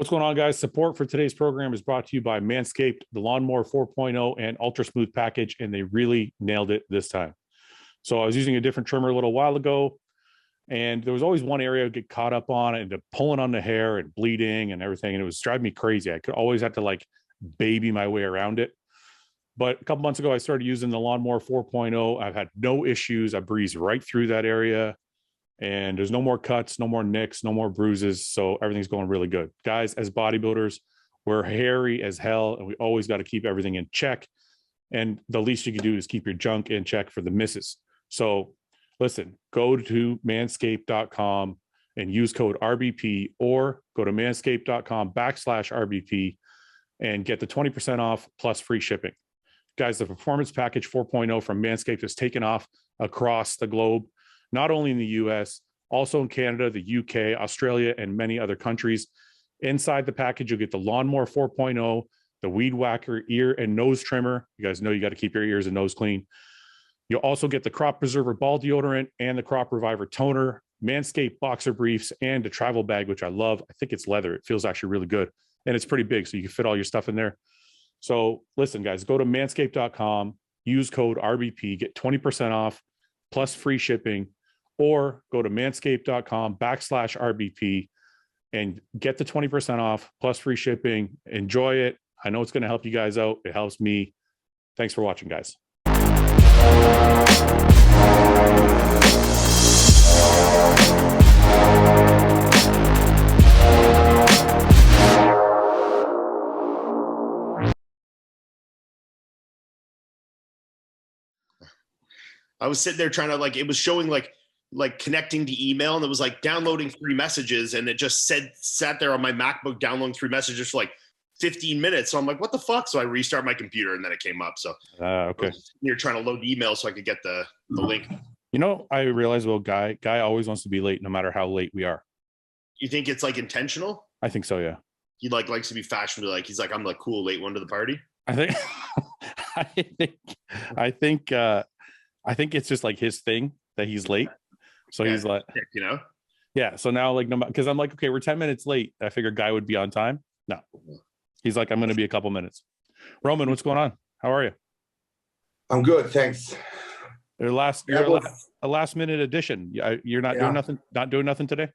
What's going on, guys? Support for today's program is brought to you by Manscaped, the Lawnmower 4.0 and Ultra Smooth package, and they really nailed it this time. So I was using a different trimmer a little while ago, and there was always one area I'd get caught up on and pulling on the hair and bleeding and everything, and it was driving me crazy. I could always have to like baby my way around it. But a couple months ago, I started using the Lawnmower 4.0. I've had no issues. I breezed right through that area. And there's no more cuts, no more nicks, no more bruises. So everything's going really good. Guys, as bodybuilders, we're hairy as hell, and we always got to keep everything in check. And the least you can do is keep your junk in check for the misses. So listen, go to manscaped.com and use code RBP, or go to manscaped.com/RBP and get the 20% off plus free shipping. Guys, the Performance Package 4.0 from Manscaped has taken off across the globe. Not only in the US, also in Canada, the UK, Australia, and many other countries. Inside the package, you'll get the Lawnmower 4.0, the Weed Whacker ear and nose trimmer. You guys know you got to keep your ears and nose clean. You'll also get the Crop Preserver ball deodorant and the Crop Reviver toner, Manscaped boxer briefs, and a travel bag, which I love. I think it's leather. It feels actually really good. And it's pretty big, so you can fit all your stuff in there. So listen, guys, go to manscaped.com, use code RBP, get 20% off plus free shipping. Or go to manscaped.com/RBP and get the 20% off plus free shipping. Enjoy it. I know it's going to help you guys out. It helps me. Thanks for watching, guys. I was sitting there trying to it was showing like connecting to email, and it was like downloading 3 messages, and it just sat there on my MacBook downloading 3 messages for like 15 minutes. So I'm like, what the fuck? So I restart my computer, and then it came up. So okay. You're trying to load the email so I could get the link. You know, I realized, well, Guy always wants to be late no matter how late we are. You think it's like intentional? I think so, yeah. He likes to be fashionable. He's like, I'm the cool late one to the party. I think I think it's just like his thing that he's late. So he's like, yeah. So now, because I'm like, okay, we're 10 minutes late. I figured Guy would be on time. No, he's like, I'm going to be a couple minutes. Roman, what's going on? How are you? I'm good, thanks. A last minute addition. You're not doing nothing. Not doing nothing today.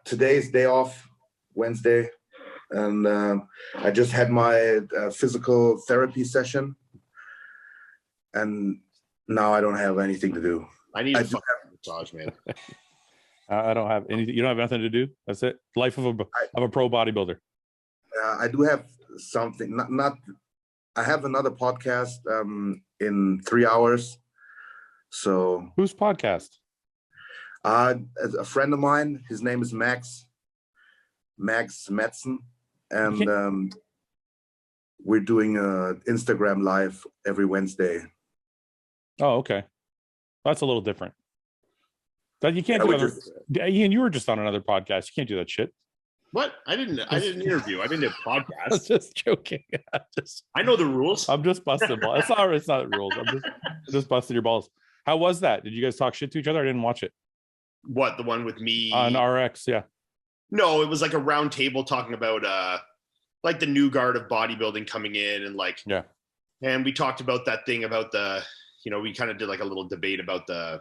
Today's day off, Wednesday, and I just had my physical therapy session, and now I don't have anything to do. I need a massage, man. I don't have anything. You don't have nothing to do. That's it. Life of a pro bodybuilder. I do have something. Not. I have another podcast in 3 hours. So whose podcast? A friend of mine. His name is Max Metzen, and we're doing a Instagram live every Wednesday. Oh, okay. That's a little different. That you can't do. Ian, you were just on another podcast. You can't do that shit. What? I didn't interview. I didn't do a podcast. I was just joking. I know the rules. I'm just busting balls. It's not rules. I'm just busting your balls. How was that? Did you guys talk shit to each other? I didn't watch it. What, the one with me on RX? Yeah. No, it was like a round table talking about like the new guard of bodybuilding coming in, and and we talked about that thing about we kind of did like a little debate about the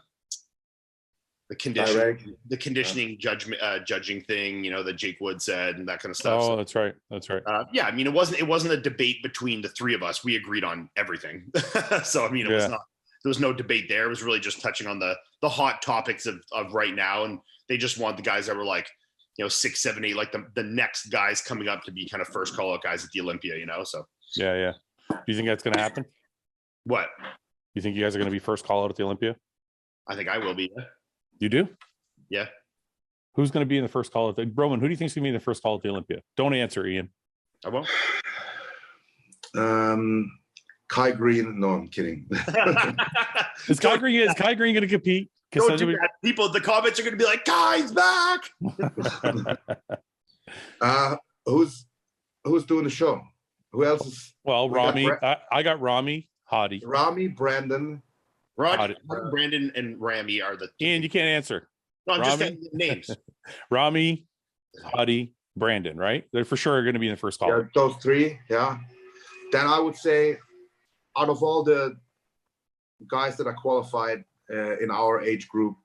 conditioning judging thing, that Jake Wood said, and that kind of stuff. Oh, that's right. Yeah, I mean, it wasn't a debate between the three of us. We agreed on everything. So I mean, there was no debate there. It was really just touching on the hot topics of right now, and they just want the guys that were 6, 7, 8, like the next guys coming up to be kind of first call out guys at the Olympia, So yeah. Do you think that's going to happen? What? You think you guys are going to be first call out at the Olympia? I think I will be. Yeah. You do? Yeah. Who's going to be in the first call at the Roman? Who do you think is going to be in the first call at the Olympia? Don't answer, Ian. I won't. Kai Green. No, I'm kidding. Is Kai Green going to compete? Don't do that. People, the comments are going to be like, Kai's back. Who's doing the show? Who else is? Well, Rami. I got Rami. Hottie. Rami, Brandon. Brandon and Rami are the. Ian, you can't answer. No, I'm just saying names. Rami, Hottie, Brandon, right? They're for sure going to be in the first call. Yeah, those three. Yeah. Then I would say, out of all the guys that are qualified in our age group,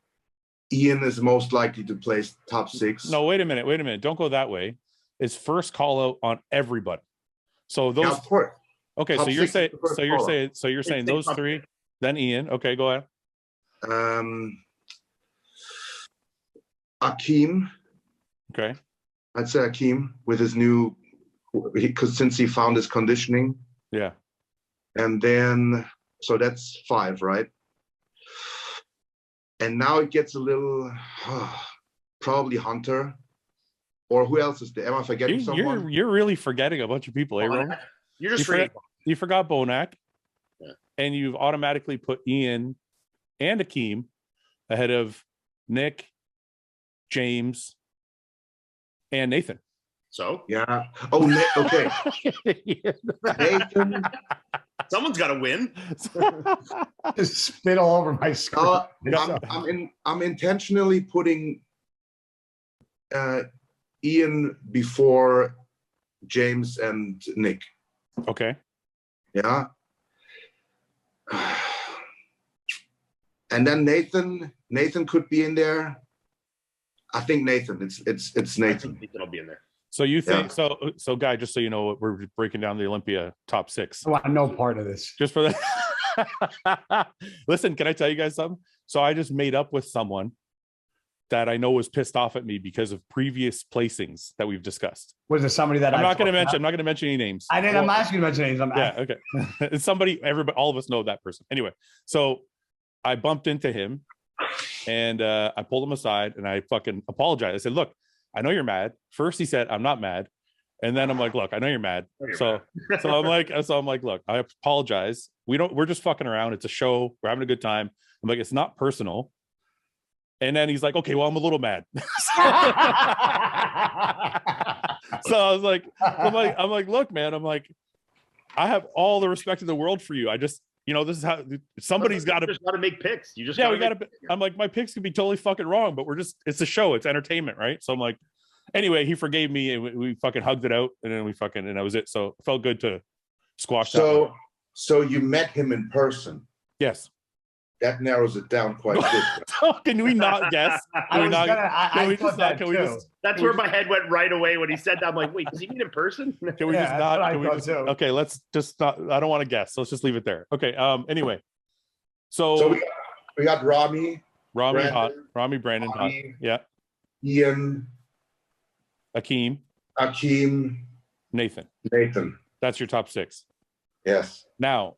Iain is most likely to place top 6. No, wait a minute. Don't go that way. It's first call out on everybody. So those. Yeah, of course. Okay, Top so you're 6 saying, is the first so you're saying those three, then Iain. Okay, go ahead. Akeem. Okay. I'd say Akeem with his new, because since he found his conditioning. Yeah. And then, so that's 5, right? And now it gets a little, probably Hunter. Or who else is there? Am I forgetting someone? You're really forgetting a bunch of people, eh, Roman? You're just forgetting. You forgot Bonac. Yeah. And you've automatically put Iain and Akeem ahead of Nick, James, and Nathan. So? Yeah. Oh, okay. Nathan. Someone's got to win. Just spit all over my screen. I'm intentionally putting Iain before James and Nick. Okay. Yeah. And then Nathan could be in there. I think Nathan. It's Nathan. Nathan will be in there. So you think so Guy, just so you know, we're breaking down the Olympia top 6. I want no part of this. Just for that. Listen, can I tell you guys something? So I just made up with someone that I know was pissed off at me because of previous placings that we've discussed. Was it somebody that I'm not going to mention any names. I'm asking you to mention names. Okay. It's somebody, everybody, all of us know that person. Anyway, so I bumped into him and I pulled him aside and I fucking apologized. I said, look, I know you're mad. First he said, I'm not mad. And then I'm like, look, I know you're mad. So I'm like, look, I apologize. We're just fucking around. It's a show. We're having a good time. I'm like, it's not personal. And then he's like, okay, well, I'm a little mad. So I was like, I'm like, look, man, I'm like, I have all the respect in the world for you. I just, this is how somebody's got to make picks. You just we got to. I'm like, my picks could be totally fucking wrong, but it's a show, it's entertainment, right? So I'm like, anyway, he forgave me and we fucking hugged it out, and then and that was it. So it felt good to squash that. So you met him in person? Yes. That narrows it down quite a bit. Can we not guess? That's where my head went right away when he said that. I'm like, wait, does he meet in person? Can we just not? Okay, let's just not. I don't want to guess. So let's just leave it there. Okay. Anyway, so we got Rami, Brandon, hot. Yeah. Iain, Akeem, Nathan. That's your top 6. Yes. Now,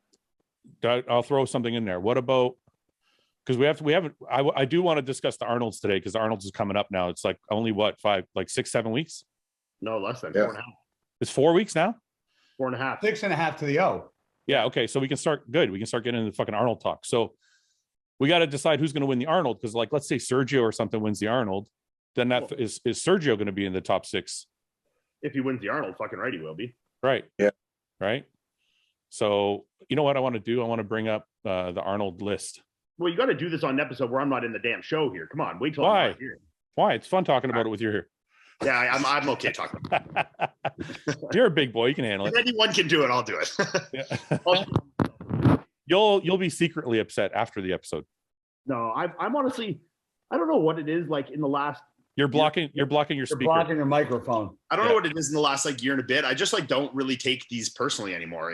I'll throw something in there. What about? Because I do want to discuss the Arnolds today, because the Arnolds is coming up now. It's like only 6, 7 weeks? No, less than 4.5. It's 4 weeks now? 4.5. 6.5 to the O. Yeah, okay. So we can start good. We can start getting into the fucking Arnold talk. So we got to decide who's going to win the Arnold, because let's say Sergio or something wins the Arnold, then is Sergio going to be in the top 6? If he wins the Arnold, fucking right, he will be. Right. Yeah. Right. So you know what I want to do? I want to bring up the Arnold list. Well, you got to do this on an episode where I'm not in the damn show here. Come on, wait till Why? I'm here. Why? It's fun talking about it with you here. Yeah, I'm okay talking about it. You're a big boy. You can handle it. If anyone can do it, I'll do it. Yeah. You'll be secretly upset after the episode. No, I'm honestly, I don't know what it is like in the last. You're blocking your speaker. You're blocking your microphone. I don't know what it is in the last year and a bit. I just don't really take these personally anymore,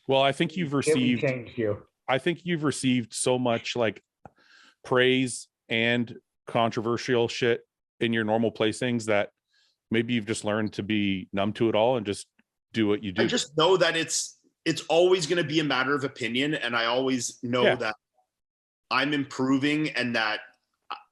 Well, I think you've received. I think you've received so much praise and controversial shit in your normal placings that maybe you've just learned to be numb to it all and just do what you do. I just know that it's always going to be a matter of opinion, and I always know that I'm improving and that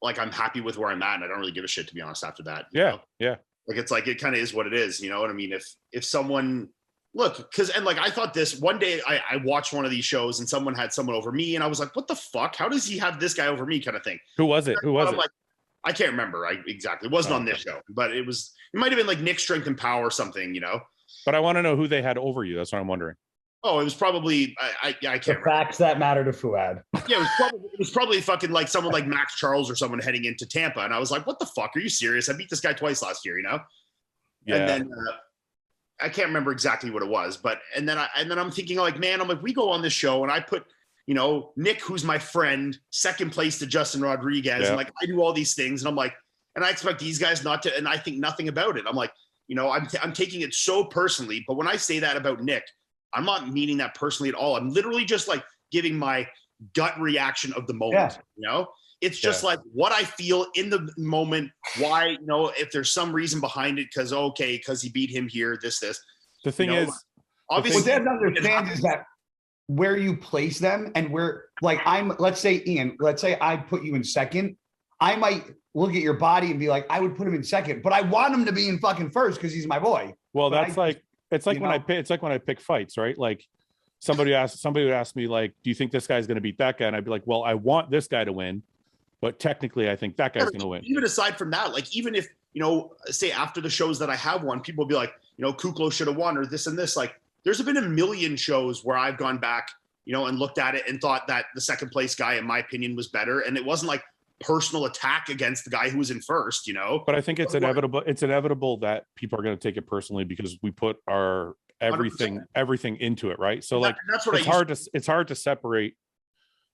I'm happy with where I'm at, and I don't really give a shit, to be honest, after that. Yeah. It kind of is what it is. You know what I mean? If someone I thought this one day, I watched one of these shows and someone had someone over me, and I was like, what the fuck? How does he have this guy over me, kind of thing? Who was it? I can't remember. Exactly. It wasn't on this show, but it might have been Nick Strength and Power or something, But I want to know who they had over you. That's what I'm wondering. Oh, it was probably I can't remember. Facts that matter to Fouad. Yeah, it was probably fucking someone like Max Charles or someone heading into Tampa, and I was like, "What the fuck? Are you serious? I beat this guy twice last year, Yeah. And then I can't remember exactly what it was, but and then I'm thinking like, man, I'm like, we go on this show and I put, you know, Nick, who's my friend, second place to Justin Rodriguez, and like I do all these things, and I'm like, and I expect these guys not to, and I think nothing about it. I'm like, you know, I'm taking it so personally, but when I say that about Nick, I'm not meaning that personally at all. I'm literally just like giving my gut reaction of the moment. You know, it's just like what I feel in the moment. Why, you know, if there's some reason behind it, because he beat him here, this. The thing is, obviously, what they have to understand is that where you place them and where, like, let's say, Ian, let's say I put you in second. I might look at your body and be like, I would put him in second, but I want him to be in fucking first because he's my boy. Well, that's it's like when I pick fights, right? Like somebody would ask me, like, do you think this guy's going to beat that guy? And I'd be like, well, I want this guy to win, but technically I think that guy's going to win. Even aside from that, like, even if, you know, say after the shows that I have won, people will be like, you know, Kuklo should have won, or this and this. Like, there's been a million shows where I've gone back, you know, and looked at it and thought that the second place guy, in my opinion, was better. And it wasn't like personal attack against the guy who was in first, you know. But I think it's inevitable. It's inevitable that people are going to take it personally because we put our everything into it, right? So like that's what it's hard to separate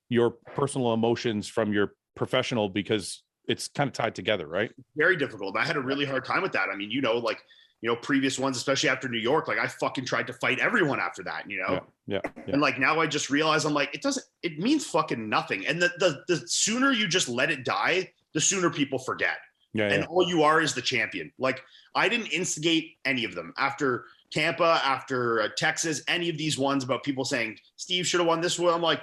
your personal emotions from your professional because it's kind of tied together, right? Very difficult. I had a really hard time with that. I mean, you know, like, you know, previous ones, especially after New York, like I fucking tried to fight everyone after that, you know? Yeah. And like, now I just realize I'm like, it means fucking nothing. And the sooner you just let it die, the sooner people forget. And all you are is the champion. Like, I didn't instigate any of them after Tampa, after Texas, any of these ones about people saying Steve should have won this one. I'm like,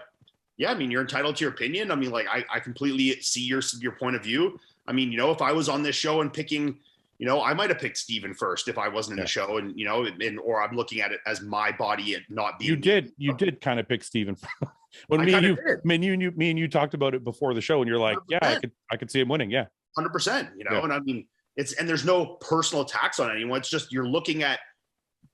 yeah, I mean, you're entitled to your opinion. I mean, like, I completely see your point of view. I mean, you know, if I was on this show and picking, you know, I might have picked Steven first if I wasn't in the show, and you know, or I'm looking at it as my body and not being. You did kind of pick Steven. When me and you talked about it before the show, and you're like, 100%. Yeah, I could see him winning. Yeah, 100%. You know, and I mean, and there's no personal attacks on anyone. It's just you're looking at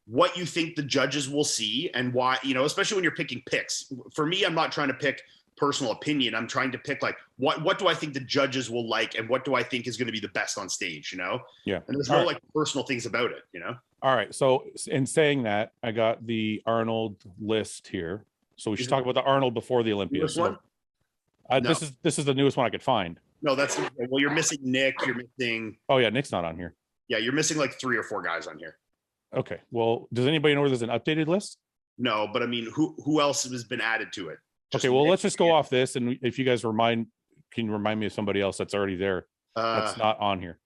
what you think the judges will see and why, you know, especially when you're picking picks. For me, I'm not trying to pick personal opinion. I'm trying to pick like what do I think the judges will like and what do I think is going to be the best on stage, you know? Yeah. And there's no like personal things about it, you know? All right. So in saying that, I got the Arnold list here. So we should talk about the Arnold before the Olympia. One? No. This is the newest one I could find. No, well, you're missing Nick. You're missing. Oh yeah, Nick's not on here. Yeah, you're missing like 3 or 4 guys on here. Okay. Well, does anybody know where there's an updated list? No, but I mean, who else has been added to it? Okay, well, let's just go off this, and if you guys can you remind me of somebody else that's already there that's not on here.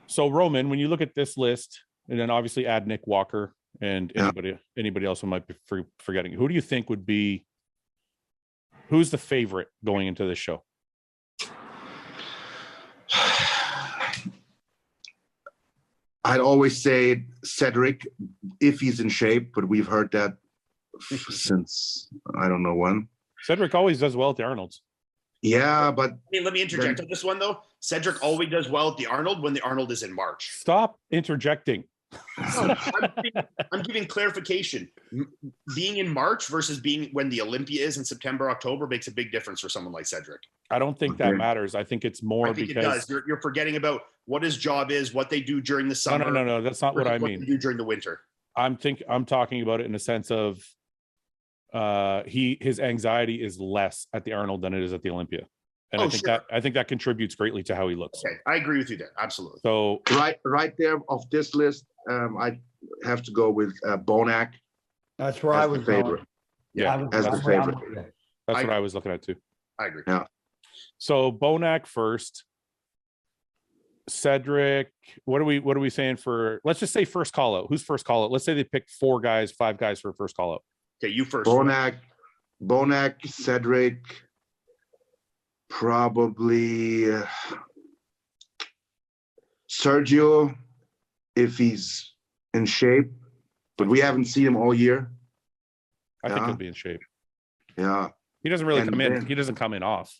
So Roman, when you look at this list, and then obviously add Nick Walker and anybody else who might be forgetting, who do you think would be? Who's the favorite going into this show? I'd always say Cedric if he's in shape, but we've heard that since I don't know when. Cedric always does well at the Arnolds. Yeah, but hey, let me interject on this one though. Cedric always does well at the Arnold when the Arnold is in March. Stop interjecting. No, I'm giving clarification. Being in March versus being when the Olympia is in September, October makes a big difference for someone like Cedric. I don't think that matters. I think it's more because it does. You're forgetting about what his job is, what they do during the summer. No. That's not what I mean. What they do during the winter. I'm talking about it in the sense of his anxiety is less at the Arnold than it is at the Olympia. And I think that contributes greatly to how he looks. Okay, I agree with you there. Absolutely. So right there off this list, I have to go with Bonac. That's where I was favorite. Yeah, as the favorite. That's what I was looking at too. I agree. Yeah. So Bonac first. Cedric, what are we saying for? Let's just say first call out. Who's first call out? Let's say they picked 5 guys for first call out. Okay, you first. Bonac, Cedric, probably Sergio if he's in shape, but we haven't seen him all year. I think he'll be in shape. Yeah. He doesn't really come in. He doesn't come in off.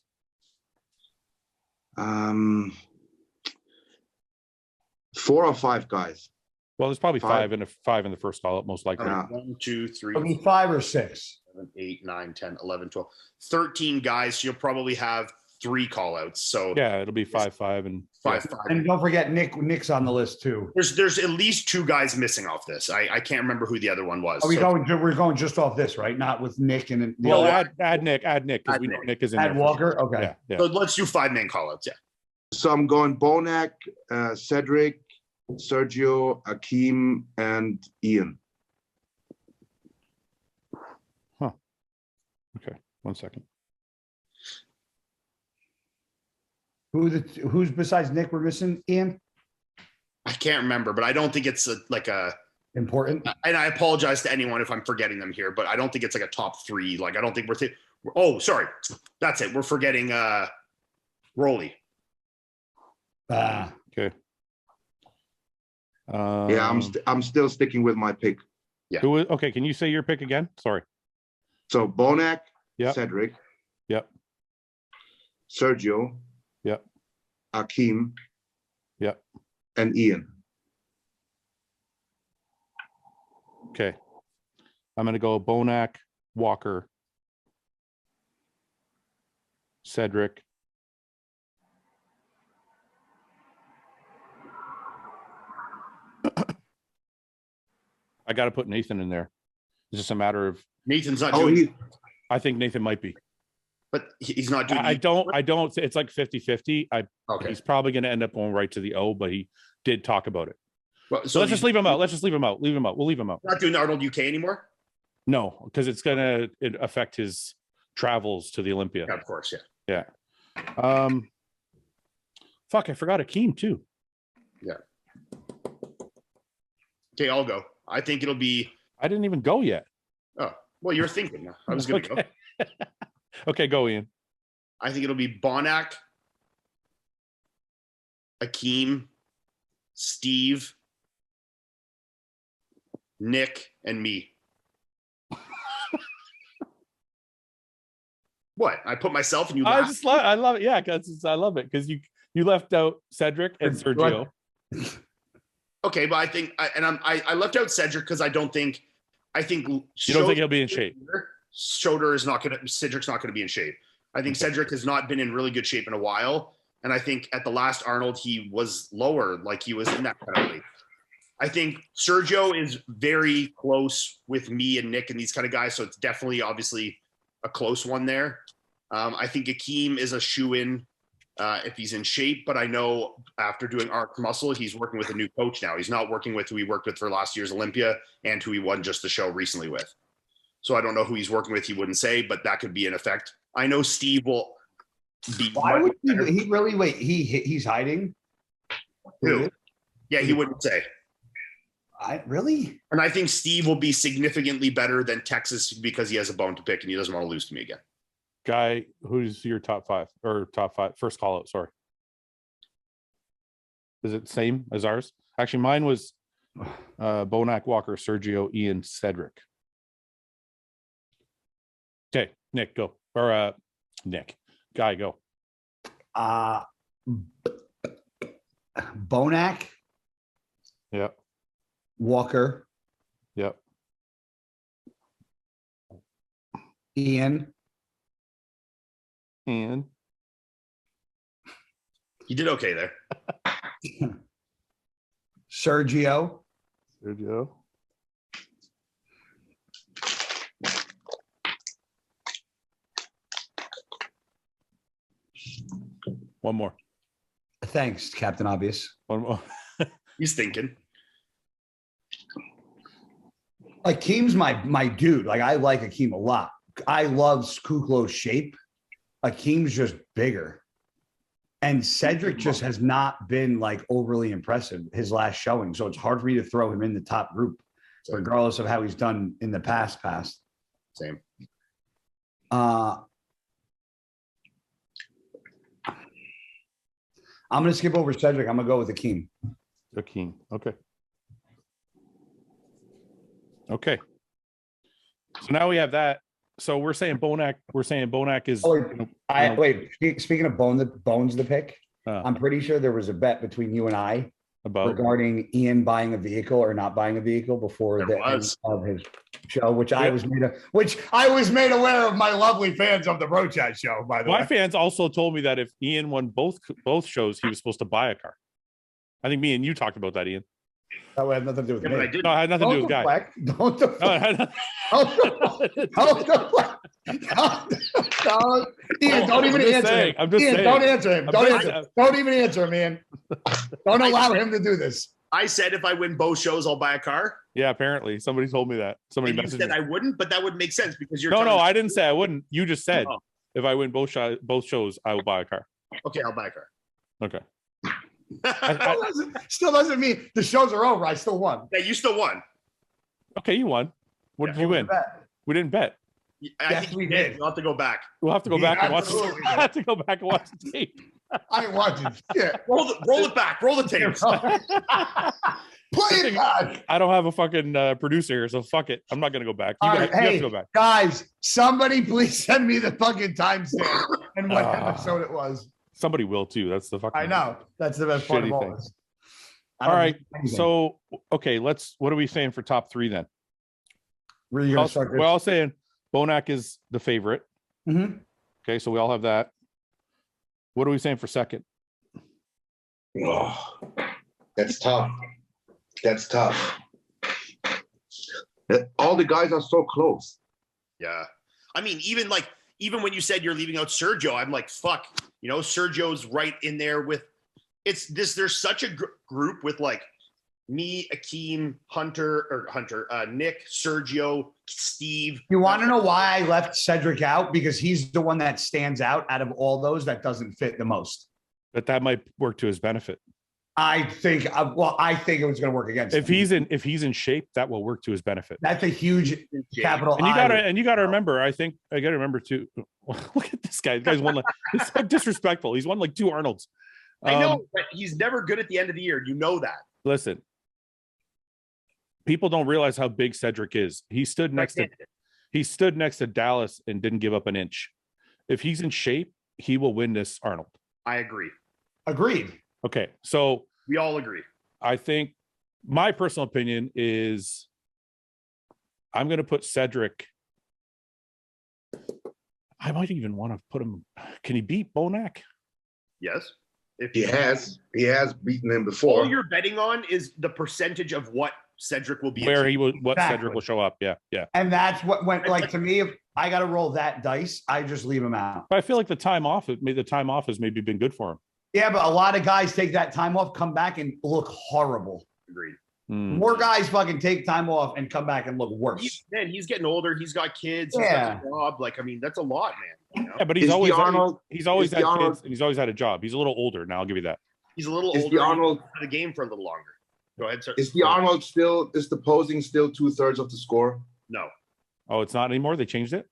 4 or 5 guys. Well, there's probably 5 in the first call up, most likely. 1, 2, 3. I mean, 5 or 6. 7, 8, 9, 10, 11, 12, 13 guys. So you'll probably have 3 call outs. So Yeah, it'll be 5-5 and 5-5. And don't forget Nick's on the list too. There's at least 2 guys missing off this. I can't remember who the other one was. Are we going? We're going just off this, right? Not with Nick and the well, other. add Nick because we know Nick is in Add there. Walker. Okay. Yeah, yeah. So let's do 5-man call outs. Yeah. So I'm going Bonac, Cedric, Sergio, Akeem, and Ian. Okay, 1 second. Who's besides Nick we're missing? Ian? I can't remember, but I don't think it's Important. and I apologize to anyone if I'm forgetting them here, but I don't think it's like a top 3. Like, I don't think oh, sorry. That's it. We're forgetting Rolly. Okay. Yeah, I'm still sticking with my pick. Yeah. Okay, can you say your pick again? Sorry. So Bonac, Yep. Cedric, Yep. Sergio, Yep. Akeem, Yep. and Ian. Okay. I'm gonna go Bonac, Walker, Cedric. I got to put Nathan in there. It's just a matter of. Nathan's not Oh, doing, I think Nathan might be. but he's not doing. I don't. It's like 50-50. Okay. He's probably going to end up going right to the O, but he did talk about it. Well, So let's just leave him out. Let's just leave him out. Leave him out. We'll leave him out. Not doing Arnold UK anymore. No, because it's gonna affect his travels to the Olympia. Yeah, of course. Yeah. Yeah. Fuck, I forgot Akeem too. Okay, I'll go. I think it'll be. I didn't even go yet. Oh, well, you're thinking. I was going to go. Okay, go Ian. I think it'll be Bonac, Akeem, Steve, Nick, and me. What? I put myself and you I laugh? just love. I love it. Yeah, because I love it because you left out Cedric and Sergio. Okay, but I think I left out Cedric because I think You don't think he'll be in shape? Cedric's not gonna be in shape. I think Cedric has not been in really good shape in a while. And I think at the last Arnold, he was lower, like he was in that kind of weight. I think Sergio is very close with me and Nick and these kind of guys. So it's definitely obviously a close one there. I think Akeem is a shoe-in if he's in shape, but I know after doing Arc Muscle, he's working with a new coach now. He's not working with who he worked with for last year's Olympia and who he won just the show recently with. So I don't know who he's working with. He wouldn't say, but that could be an effect. I know Steve will be. Why would he really wait? He's hiding. Who? Yeah, he wouldn't say. Really? And I think Steve will be significantly better than Texas because he has a bone to pick and he doesn't want to lose to me again. Guy, who's your top 5 or top 5 first call out? Sorry. Is it the same as ours? Actually, mine was Bonac, Walker, Sergio, Ian, Cedric. Okay, Nick, go. Or Nick. Guy, go. Bonac, Yep. Walker, Yep. Ian. And He did okay there. Sergio. Sergio. One more. Thanks, Captain Obvious. One more. He's thinking. Akeem's my dude. Like, I like Akeem a lot. I love Kuklo's shape. Akeem's just bigger. And Cedric just has not been like overly impressive his last showing. So it's hard for me to throw him in the top group, regardless of how he's done in the past. Same. I'm going to skip over Cedric. I'm going to go with Akeem. Akeem. Okay. Okay. So now we have that. So we're saying Bonac. We're saying Bonac is. Wait. Speaking of bones, the pick. I'm pretty sure there was a bet between you and I about regarding Ian buying a vehicle or not buying a vehicle before the end of his. show, which I was made aware of my lovely fans of the Bro Chat show. By the way, My fans also told me that if Iain won both shows, he was supposed to buy a car. I think me and you talked about that, Iain. that had nothing to do with me. But I did. No, it had nothing to do with Guy. Don't No, it had nothing- Ian, don't even answer him. I'm just Ian, saying. don't answer him. I'm Don't even answer him, Ian. Don't allow him to do this. I said if I win both shows, I'll buy a car. Yeah, apparently somebody told me that. Somebody And you messaged said me. I wouldn't, but that would make sense because you're. No, telling me- I didn't say I wouldn't. You just said Oh. if I win both shows, I will buy a car. Okay, I'll buy a car. Okay. Still doesn't mean the shows are over. I still won. Yeah, you still won. Okay, you won. What did you win? We didn't bet. I Yes, think we you did. did. You'll have to go back. We'll have to go Yeah, back and watch. absolutely. I have to go back and watch the tape. I ain't watching shit. Roll it back. Roll the tapes. Play it back. I don't have a fucking producer here, so fuck it. I'm not gonna go back. You, All guys, right, you have hey, to go back. guys, somebody please send me the fucking timestamp and what episode it was. Somebody will too. That's the fucking. I know. That's the best part of Shitty all thing. this. All right. So okay, what are we saying for top three then? Where are you gonna start this? We're all saying Bonac is the favorite. Mhm. Okay, so we all have that. What are we saying for second? Oh, that's tough. That's tough. All the guys are so close. Yeah. I mean, even when you said you're leaving out Sergio, I'm like, fuck. You know, Sergio's right in there with. It's this. There's such a group with like me, Akeem, Nick, Sergio, Steve. You want to know why I left Cedric out? Because he's the one that stands out of all those that doesn't fit the most. But that might work to his benefit. I think it was going to work against If him. he's in shape, that will work to his benefit. That's a huge capital. And you gotta remember. I gotta remember too. Look at this guy. The guy's won like it's so disrespectful. He's won like 2 Arnolds. I know, but he's never good at the end of the year. You know that. Listen, people don't realize how big Cedric is. He stood next to Dallas and didn't give up an inch. If he's in shape, he will win this Arnold. I agree. Agreed. Okay, so We all agree. I think my personal opinion is I'm going to put Cedric. I might even want to put him. Can he beat Bonac? Yes. If He has beaten him before. all you're betting on is the percentage of what Cedric will be. Where he will, what Exactly. Cedric will show up. Yeah, yeah. And that's what went like to me. If I got to roll that dice, I just leave him out. But I feel like the time off has maybe been good for him. Yeah, but a lot of guys take that time off, come back and look horrible. Agreed. More guys fucking take time off and come back and look worse. He's getting older. He's got kids. He's Yeah. got a job. Like, I mean, that's a lot, man. You know? Yeah, but Is he's the always Arnold- he's always is the had Arnold- kids and he's always had a job. He's a little older now. I'll give you that. He's a little Is older. the Arnold He's been in the game for a little longer. Go ahead, sir. is the posing still 2/3 of the score? No, Oh, it's not anymore. They changed it.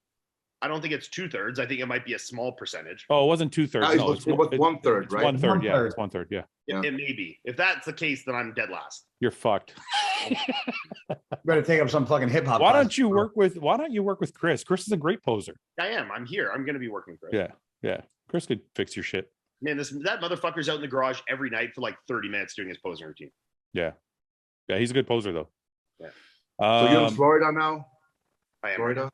I don't think it's 2/3. I think it might be a small percentage. Oh, it wasn't 2/3. No, it No, was 1/3, right? 1/3. Yeah, 1/3. it's 1/3. Yeah, Yeah. It may be. If that's the case, then I'm dead last. you're fucked. Better take up some fucking hip hop. Why class. don't you work with Chris? Chris is a great poser. I am. I'm here. I'm going to be working for it. Yeah, yeah. Chris could fix your shit. Man, that motherfucker's out in the garage every night for like 30 minutes doing his posing routine. Yeah, yeah. He's a good poser though. Yeah. So you're in Florida now? I am. Florida?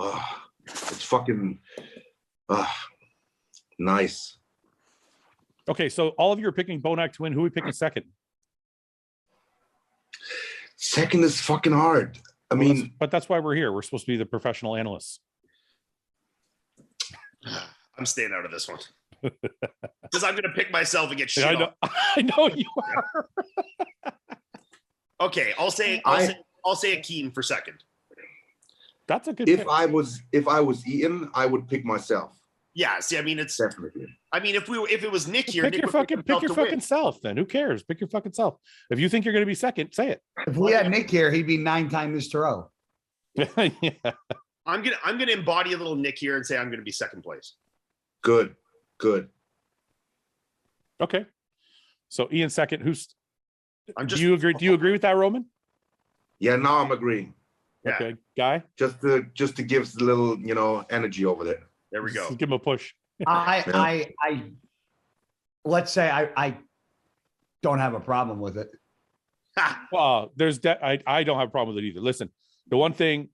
Oh, it's fucking nice. Okay, so all of you are picking Bonac to win. Who are we picking second? Second is fucking hard. I mean, But that's why we're here. We're supposed to be the professional analysts. I'm staying out of this one. Because I'm going to pick myself and get shit I on. know, I know you are. Okay, I'll say Akeem for second. That's a good if pick. I was Ian, I would pick myself. Yeah, see, I mean, it's. Definitely. I mean, if it was Nick here, Pick Nick your would pick himself fucking to win. self. Then who cares? Pick your fucking self. If you think you're going to be second, say it. If we had Nick here, he'd be 9-time Mr. O. Yeah. I'm gonna embody a little Nick here and say I'm gonna be second place. Good. Okay. So Ian second. I'm Do you agree with that, Roman? Yeah, now I'm agreeing. Yeah. Okay, Guy. Just to give a little, energy over there. There we go. Just give him a push. I let's say I don't have a problem with it. Ha! Well, I don't have a problem with it either. Listen, The one thing,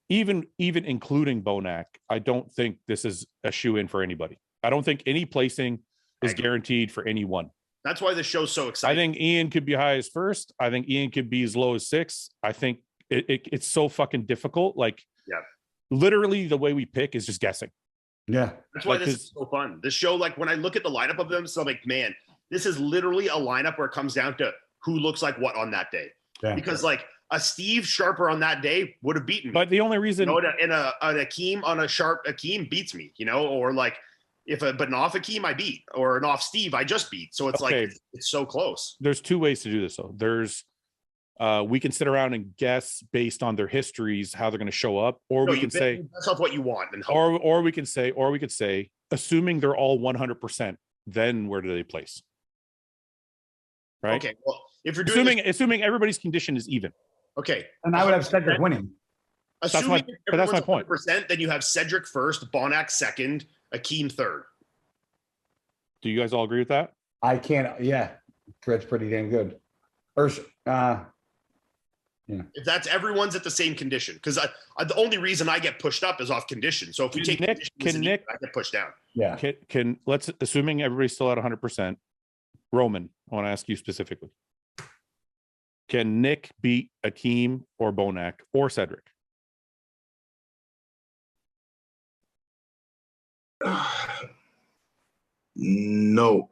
even including Bonac, I don't think this is a shoe-in for anybody. I don't think any placing is guaranteed for anyone. That's why the show's so exciting. I think Iain could be high as first. I think Iain could be as low as 6. I think it's so fucking difficult. Like, literally the way we pick is just guessing. Yeah. That's why this is so fun. This show, like when I look at the lineup of them, so I'm like, man, this is literally a lineup where it comes down to who looks like what on that day. Yeah. Because like a Steve Sharper on that day would have beaten me. But the only reason, an Akeem on a sharp Akeem beats me, or like but an off Akeem I beat, or an off Steve I just beat. So it's like it's so close. There's 2 ways to do this though. There's we can sit around and guess based on their histories how they're going to show up, or we can say that's not what you want, and or we could say assuming they're all 100%, then where do they place? Right. Okay. Well, if you're doing assuming everybody's condition is even. Okay. And I would have Cedric winning. Assuming that's my point. Then you have Cedric first, Bonac second, Akeem third. Do you guys all agree with that? I can't. Yeah, that's pretty damn good. If that's everyone's at the same condition, because the only reason I get pushed up is off condition. So if we take Nick, I get pushed down. Yeah. Can let's assuming everybody's still at 100%. Roman, I want to ask you specifically. Can Nick beat Akeem or Bonac or Cedric? No.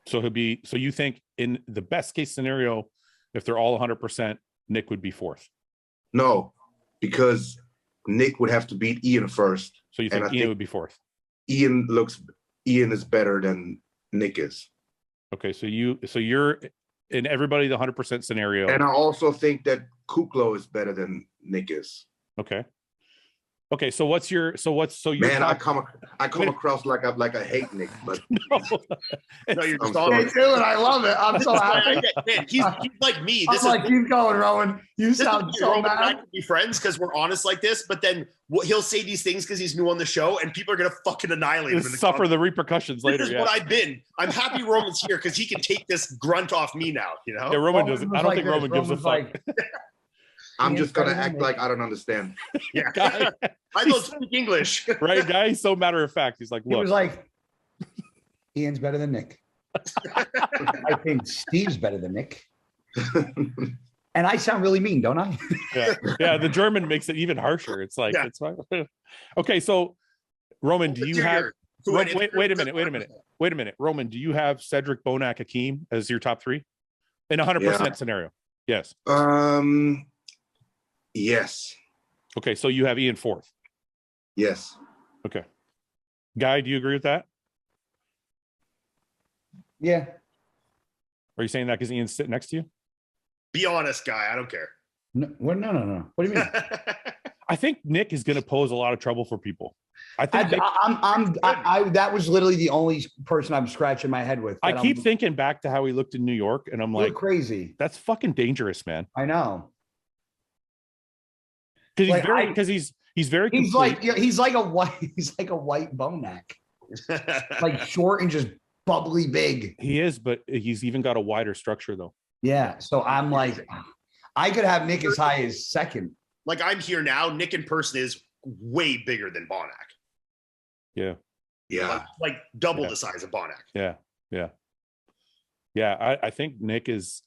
So you think in the best case scenario, if they're all 100%, Nick would be 4th? No, because Nick would have to beat Iain first. So you think Iain would be 4th? Iain is better than Nick is. Okay, so you're in everybody the 100% scenario. And I also think that Kuklo is better than Nick is. Okay. Okay, so your man, I come across like I hate Nick, but no, you're just on it too, and I love it. I'm so happy. Man, he's like me. This I'm like, keep going, Rowan. You sound so mad. I can be friends because we're honest like this, but then he'll say these things because he's new on the show, and people are gonna fucking annihilate him. Suffer the repercussions later. This is what I've been. I'm happy Roman's here because he can take this grunt off me now. Yeah, Roman doesn't. I don't think Roman gives a fuck. I'm just gonna act like I don't understand. Yeah, I don't speak English. Right, guy? He's so matter of fact. He's like, look. He was like, Iain's better than Nick. I think Steve's better than Nick. And I sound really mean, don't I? Yeah. The German makes it even harsher. It's like, it's fine. Okay, so Roman, do you have? Wait a minute. Roman, do you have Cedric, Bonac, Akeem as your top 3 in 100% scenario? Yes. Yes. Okay, so you have Iain 4th. Yes. Okay. Guy, do you agree with that? Yeah. Are you saying that because Iain's sitting next to you? Be honest, Guy. I don't care. No. What do you mean? I think Nick is going to pose a lot of trouble for people. I think that was literally the only person I'm scratching my head with. I keep thinking back to how he looked in New York, and I'm like, crazy. That's fucking dangerous, man. I know. Because he's very complete. He's like a white Bonac, like short and just bubbly big. He is, but he's even got a wider structure though. Yeah, so I'm like, I could have Nick as high as 2nd. Like I'm here now. Nick in person is way bigger than Bonac. Yeah. Yeah. Like double the size of Bonac. Yeah. I think Nick is.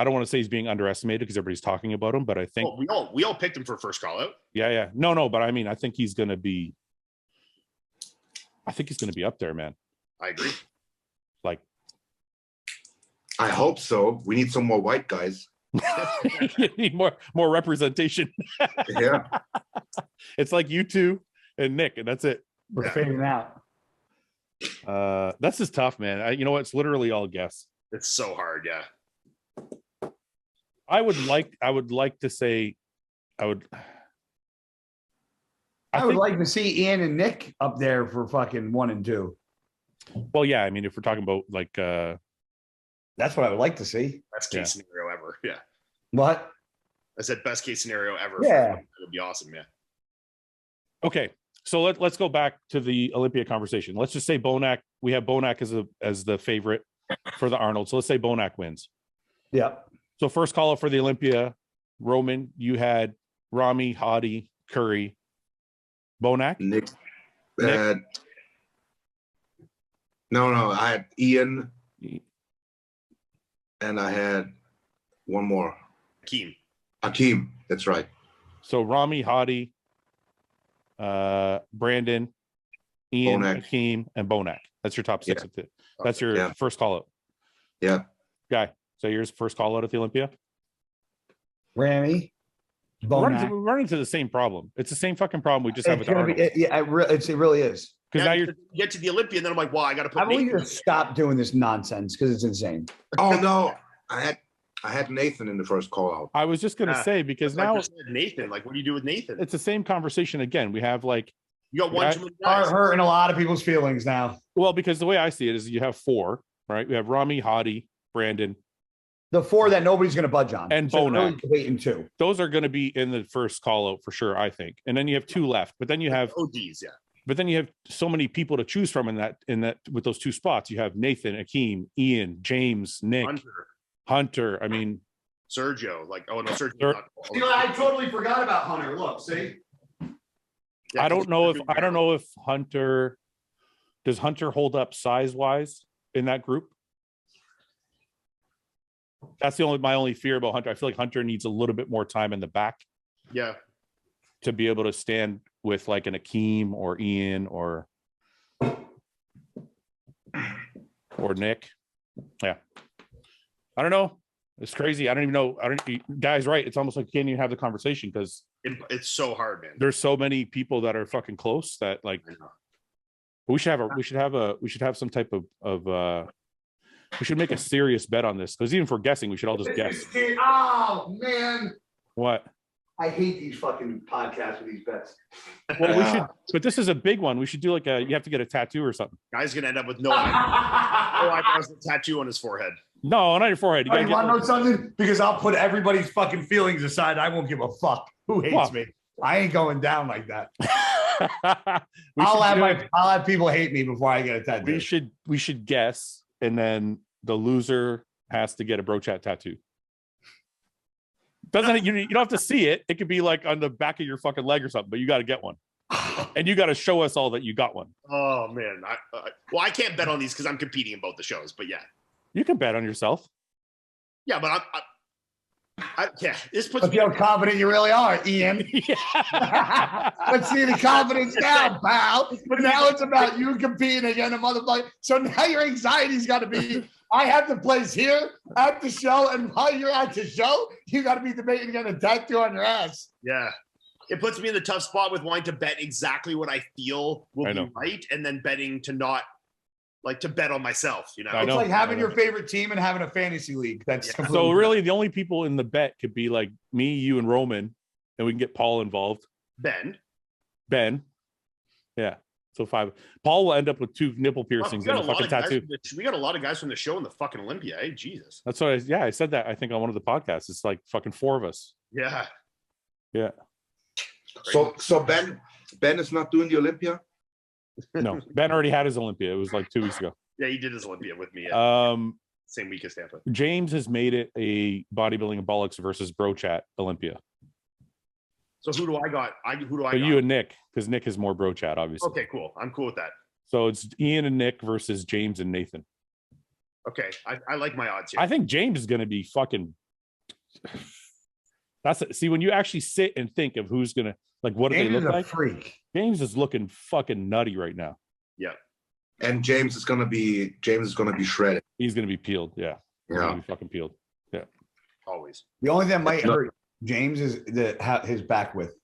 I don't want to say he's being underestimated because everybody's talking about him, but I think we all picked him for first call out. Yeah. No, but I mean, I think he's going to be up there, man. I agree. Like, I hope so. We need some more white guys. You need more representation. Yeah. It's like you two and Nick, and that's it. We're fading out. That's just tough, man. You know what? It's literally all guess. It's so hard. Yeah. I would like to say I would like to see Iain and Nick up there for fucking 1 and 2. Well, yeah, I mean, if we're talking about like that's what I would like to see. Best case scenario ever. Yeah. What? I said best case scenario ever. Yeah. That would be awesome. Yeah. Okay. So let's go back to the Olympia conversation. Let's just say Bonac, we have Bonac as the favorite for the Arnold. So let's say Bonac wins. Yeah. So first call up for the Olympia, Roman, you had Rami, Hadi, Curry, Bonac. Nick. No, I had Ian, and I had one more. Akeem, that's right. So Rami, Hadi, Brandon, Ian, Bonac. Akeem, and Bonac. That's your top six. Yeah. That's your first call out. Yeah. Guy, so yours first call out at the Olympia? Rami, We're running into the same problem. It's the same fucking problem we just have with Arnold. It really is. Because now you're get to the Olympia, and then I'm like, well, I got to put. I want you to stop doing this nonsense because it's insane. Oh no, I had Nathan in the first call out. I was just gonna say, because now Nathan, like, what do you do with Nathan? it's the same conversation again. We have like You got one too many guys. Are hurting a lot of people's feelings now. Well, because the way I see it is you have four, right? We have Rami, Hadi, Brandon. The four that nobody's going to budge on. And so Bonac. really waiting two. Those are going to be in the first call out for sure, I think. And then you have two left. But then you have ODs, yeah. But then you have so many people to choose from in that with those two spots. You have Nathan, Akeem, Ian, James, Nick, Hunter. I mean, Sergio. Like, oh no, Sergio. I totally forgot about Hunter. Look, see. Yeah, I don't know if Hunter does Hunter hold up size wise in that group. That's my only fear about Hunter. I feel like Hunter needs a little bit more time in the back. Yeah. To be able to stand with like an Akeem or Ian or Nick. Yeah. I don't know. It's crazy. I don't even know. Guy's right. It's almost like you can't even have the conversation because it's so hard, man. There's so many people that are fucking close that like we should have some type of we should make a serious bet on this because even for guessing, we should all just guess. Oh man. What? I hate these fucking podcasts with these bets. Well, we should, but this is a big one. We should do like you have to get a tattoo or something. Guy's gonna end up with no eyebrows, a tattoo on his forehead. No, not your forehead. You want to know something? Because I'll put everybody's fucking feelings aside. I won't give a fuck who hates me. I ain't going down like that. I'll have people hate me before I get a tattoo. We should guess, and then the loser has to get a bro chat tattoo. Doesn't you don't have to see it. It could be like on the back of your fucking leg or something, but you got to get one. And you got to show us all that you got one. Oh man. I can't bet on these because I'm competing in both the shows, but yeah. You can bet on yourself. Yeah, but this puts me how confident you really are, Ian. Let's see the confidence now, pal. But now it's about you competing against a motherfucker. So now your anxiety's got to be, I have the place here at the show, and while you're at the show, you got to be debating getting a tattoo on your ass. Yeah. It puts me in the tough spot with wanting to bet exactly what I feel will be right, and then betting to not like to bet on myself, you know. It's like having your favorite team and having a fantasy league. That's so really the only people in the bet could be like me, you, and Roman, and we can get Paul involved. Ben. Yeah. So 5. Paul will end up with 2 nipple piercings and a fucking tattoo. We got a lot of guys from the show in the fucking Olympia. Hey, Jesus. That's what I said that I think on one of the podcasts. It's like fucking 4 of us. Yeah. Yeah. So Ben is not doing the Olympia? No, Ben already had his Olympia. It was like 2 weeks ago. Yeah, he did his Olympia with me. Same week as Tampa. James has made it a bodybuilding and bollocks versus bro chat Olympia. So who do I got? You and Nick, because Nick has more bro chat, obviously. Okay, cool. I'm cool with that. So it's Ian and Nick versus James and Nathan. Okay, I like my odds here. I think James is going to be fucking. See, when you actually sit and think of who's going to, like, what do they look like? Freak. James is looking fucking nutty right now. Yeah. And James is gonna be shredded. He's gonna be peeled. Yeah. He's gonna be fucking peeled. Yeah. Always. The only thing that might hurt James is his back width.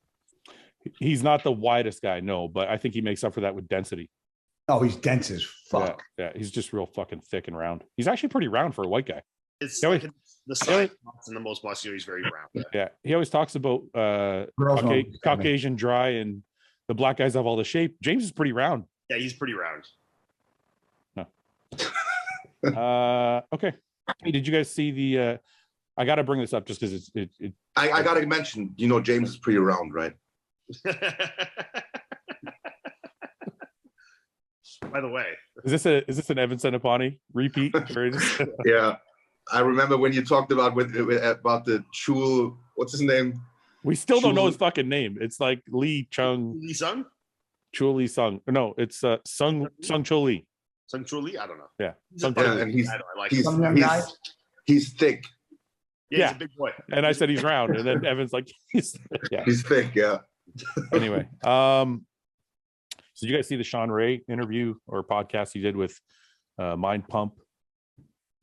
He's not the widest guy, no, but I think he makes up for that with density. Oh, he's dense as fuck. Yeah, he's just real fucking thick and round. He's actually pretty round for a white guy. It's like the size and the most muscular. He's very round. Yeah, he always talks about Caucasian dry and the black guys have all the shape. James is pretty round. Yeah, he's pretty round. Okay. Hey, did you guys see the? I got to bring this up just because I got to mention, James is pretty round, right? By the way, is this an Evan Senapani repeat? Yeah, I remember when you talked about the Chul what's his name? We still don't know his fucking name. It's like Lee Chung. Lee Sung? Chuli Sung. No, it's Sung Chuli. Sung Chuli? I don't know. Yeah. And he's thick. Yeah, he's a big boy. And I said he's round, and then Evan's like, he's thick. Yeah. Anyway, so did you guys see the Shawn Ray interview or podcast he did with Mind Pump?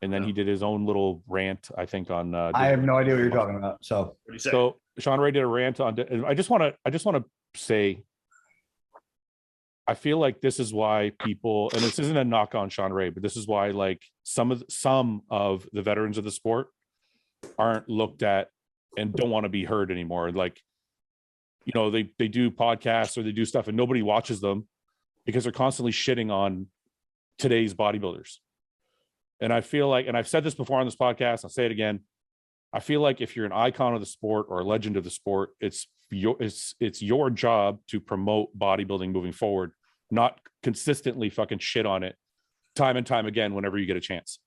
And then he did his own little rant, I think, on. I have no idea what you're talking about. So Shawn Ray did a rant on. And I just want to say, I feel like this is why people, and this isn't a knock on Shawn Ray, but this is why like some of the veterans of the sport aren't looked at and don't want to be heard anymore. Like, you know, they do podcasts or they do stuff and nobody watches them because they're constantly shitting on today's bodybuilders. And I feel like, and I've said this before on this podcast, I'll say it again. I feel like if you're an icon of the sport or a legend of the sport, it's your job to promote bodybuilding moving forward, not consistently fucking shit on it time and time again whenever you get a chance.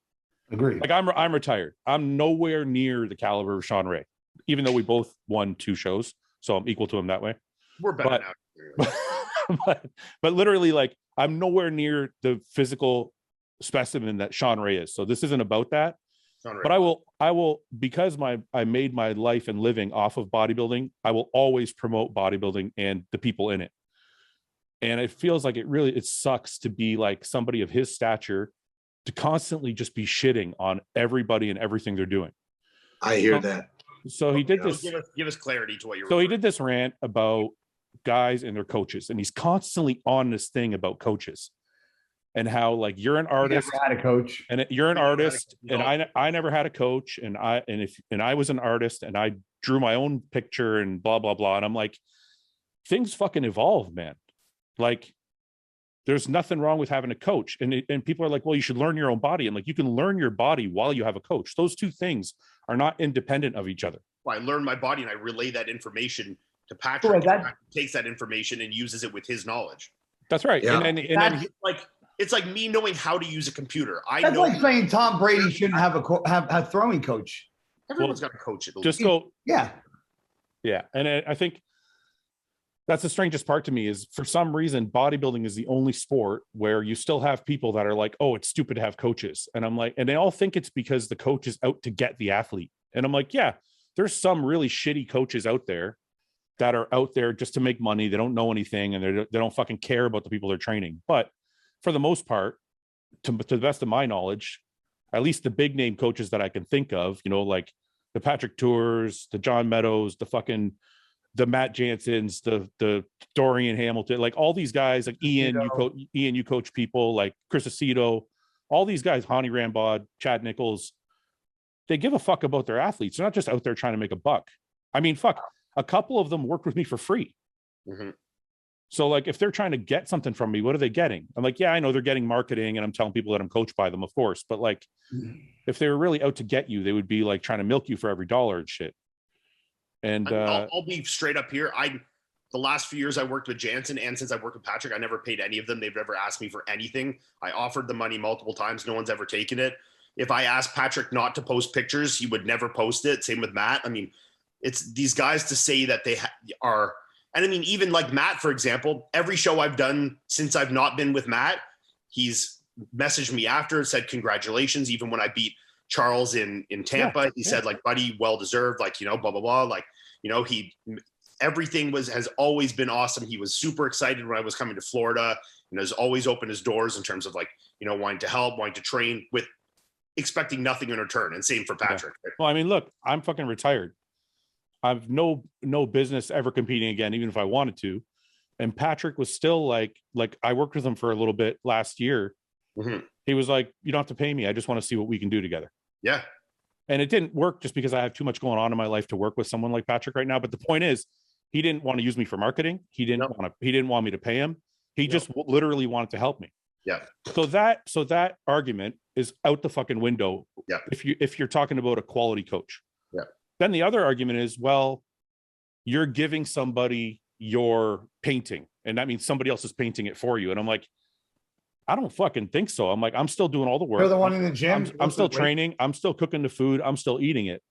Agree. Like I'm retired. I'm nowhere near the caliber of Shawn Ray, even though we both won 2 shows. So I'm equal to him that way. We're better now. But literally, like, I'm nowhere near the physical specimen that Shawn Ray is. So this isn't about that. But I will, because I made my life and living off of bodybuilding, I will always promote bodybuilding and the people in it. And it feels like it sucks to be like somebody of his stature to constantly just be shitting on everybody and everything they're doing. I hear that. So he did this. Give us clarity to what you're. So he did this rant about guys and their coaches, and he's constantly on this thing about coaches and how like you're an artist. Never had a coach, and you're an artist, and I never had a coach, and I was an artist, and I drew my own picture and blah blah blah, and I'm like, things fucking evolve, man. Like, there's nothing wrong with having a coach, and people are like, well, you should learn your own body. I'm like, you can learn your body while you have a coach. Those two things are not independent of each other. Well, I learn my body and I relay that information to Patrick. Patrick takes that information and uses it with his knowledge. That's right. Yeah. And then it's like me knowing how to use a computer. That's like saying Tom Brady shouldn't have a throwing coach. Everyone's got a coach at least. Just go. Yeah. And I think that's the strangest part to me is, for some reason, bodybuilding is the only sport where you still have people that are like, oh, it's stupid to have coaches. And I'm like, and they all think it's because the coach is out to get the athlete. And I'm like, yeah, there's some really shitty coaches out there that are out there just to make money. They don't know anything, and they don't fucking care about the people they're training. But for the most part, to the best of my knowledge, at least the big name coaches that I can think of, you know, like the Patrick Tours, the John Meadows, the Matt Janssens, the Dorian Hamilton, like all these guys, like Ian, you coach people like Chris Aceto, all these guys, Hani Rambod, Chad Nichols, they give a fuck about their athletes. They're not just out there trying to make a buck. I mean, fuck, a couple of them worked with me for free. Mm-hmm. So like, if they're trying to get something from me, what are they getting? I'm like, yeah, I know they're getting marketing, and I'm telling people that I'm coached by them, of course. But like, if they were really out to get you, they would be like trying to milk you for every dollar and shit. And I'll be straight up here. The last few years I worked with Jansen, and since I worked with Patrick, I never paid any of them. They've never asked me for anything. I offered the money multiple times. No one's ever taken it. If I asked Patrick not to post pictures, he would never post it. Same with Matt. I mean, it's these guys to say that they are. And I mean, even like Matt, for example, every show I've done since I've not been with Matt, he's messaged me after and said, congratulations. Even when I beat Charles in Tampa, he said like, buddy, well-deserved, like, you know, blah, blah, blah. Like, you know, everything has always been awesome. He was super excited when I was coming to Florida, and has always opened his doors in terms of like, you know, wanting to help, wanting to train, with expecting nothing in return. And same for Patrick. Yeah. Well, I mean, look, I'm fucking retired. I've no business ever competing again, even if I wanted to. And Patrick was still like I worked with him for a little bit last year. Mm-hmm. He was like, you don't have to pay me. I just want to see what we can do together. Yeah. And it didn't work just because I have too much going on in my life to work with someone like Patrick right now. But the point is, he didn't want to use me for marketing. He didn't want me to pay him. He just literally wanted to help me. Yeah. So that argument is out the fucking window. Yeah. If you're talking about a quality coach. Yeah. Then the other argument is, well, you're giving somebody your painting, and that means somebody else is painting it for you. And I'm like, I don't fucking think so. I'm like, I'm still doing all the work. You're the one in the gym. I'm still training. I'm still cooking the food. I'm still eating it.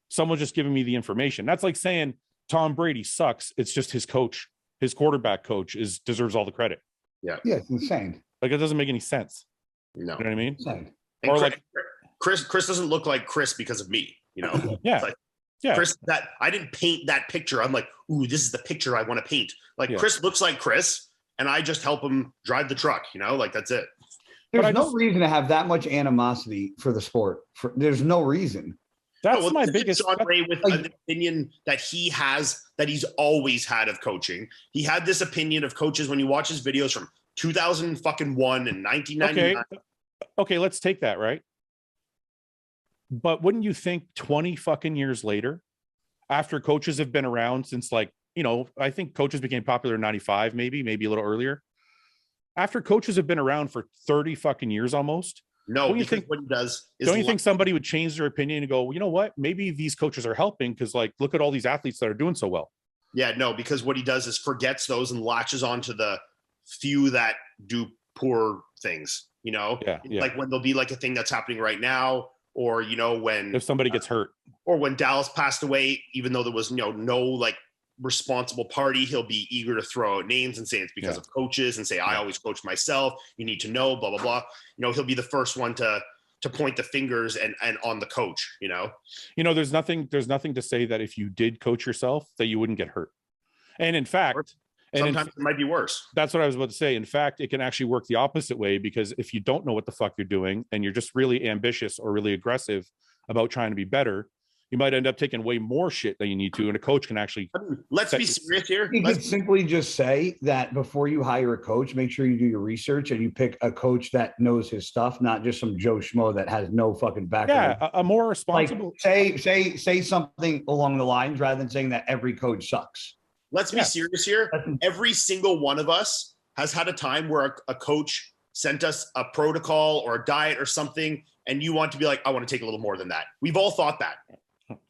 Someone just giving me the information. That's like saying Tom Brady sucks. It's just his coach, his quarterback coach deserves all the credit. Yeah. Yeah, it's insane. Like, it doesn't make any sense. No. You know what I mean? Insane. And Or Chris doesn't look like Chris because of me, you know? Yeah. Like, Yeah. Chris, that I didn't paint that picture. I'm like, ooh, this is the picture I want to paint. Like, Yeah. Chris looks like Chris, and I just help him drive the truck, you know? Like, that's it. There's no reason to have that much animosity for the sport. There's no reason. That's my biggest. Shawn Ray with an opinion that he has, that he's always had of coaching. He had this opinion of coaches when you watch his videos from 2001 and 1999. Okay, let's take that, right? But wouldn't you think 20 fucking years later, after coaches have been around since, like, you know, I think coaches became popular in 95, maybe a little earlier. After coaches have been around for 30 fucking years almost. No, because what he does is, don't you think somebody would change their opinion and go, well, you know what? Maybe these coaches are helping because, like, look at all these athletes that are doing so well. Yeah, no, because what he does is forgets those and latches onto the few that do poor things, you know? Yeah. Like when there'll be like a thing that's happening right now, or, you know, when if somebody gets hurt, or when Dallas passed away, even though there was no like responsible party, he'll be eager to throw out names and say it's because of coaches and say, I always coach myself. You need to know, blah, blah, blah. You know, he'll be the first one to point the fingers and on the coach, you know? You know, there's nothing to say that if you did coach yourself, that you wouldn't get hurt. And in fact, sometimes it might be worse. That's what I was about to say. In fact, it can actually work the opposite way, because if you don't know what the fuck you're doing and you're just really ambitious or really aggressive about trying to be better, you might end up taking way more shit than you need to. And a coach can actually. Let's be serious here. You could simply just say that before you hire a coach, make sure you do your research and you pick a coach that knows his stuff, not just some Joe Schmo that has no fucking background. Yeah, a more responsible. Like, say something along the lines rather than saying that every coach sucks. Let's be serious here. Every single one of us has had a time where a coach sent us a protocol or a diet or something, and you want to be like, I want to take a little more than that. We've all thought that.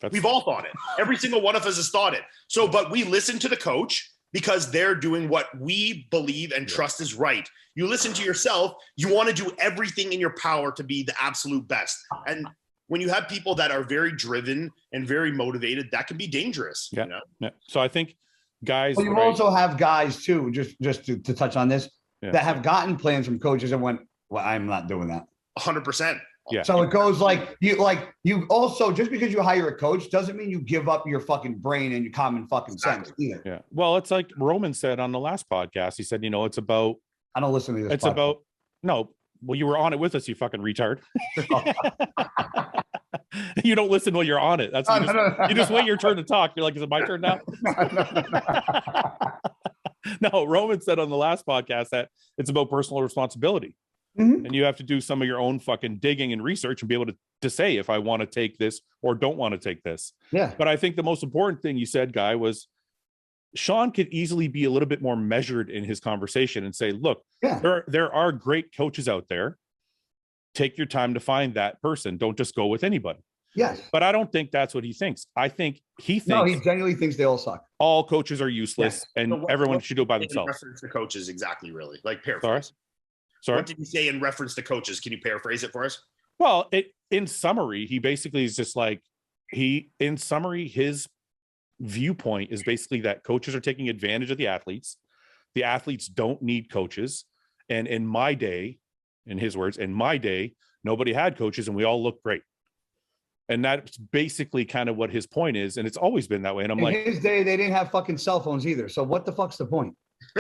We've all thought it. Every single one of us has thought it. So, but we listen to the coach because they're doing what we believe and trust is right. You listen to yourself. You want to do everything in your power to be the absolute best. And when you have people that are very driven and very motivated, that can be dangerous. Yeah. You know? Yeah. So I think guys. Well, you also have guys too, just to touch on this, that have gotten plans from coaches and went, well, I'm not doing that. 100%. Yeah. So it goes like you also, just because you hire a coach doesn't mean you give up your fucking brain and your common fucking sense either. Yeah. Well, it's like Roman said on the last podcast. He said, you know, it's about. I don't listen to this. It's podcast. about no. Well, you were on it with us, you fucking retard. You don't listen while you're on it. That's you just wait your turn to talk. You're like, is it my turn now? No, Roman said on the last podcast that it's about personal responsibility. Mm-hmm. And you have to do some of your own fucking digging and research and be able to say if I want to take this or don't want to take this. Yeah. But I think the most important thing you said, Guy, was Shawn could easily be a little bit more measured in his conversation and say, look, there are great coaches out there. Take your time to find that person. Don't just go with anybody. Yes. But I don't think that's what he thinks. I think he thinks. No, he genuinely thinks they all suck. All coaches are useless and everyone should do it by themselves. Reference to coaches, exactly, really. Like paraphrase. Sorry? What did he say in reference to coaches? Can you paraphrase it for us? Well, in summary, he basically is just like, his viewpoint is basically that coaches are taking advantage of the athletes. The athletes don't need coaches. And in my day, in his words, in my day, nobody had coaches and we all looked great. And that's basically kind of what his point is. And it's always been that way. And I'm like, in his day, they didn't have fucking cell phones either. So what the fuck's the point?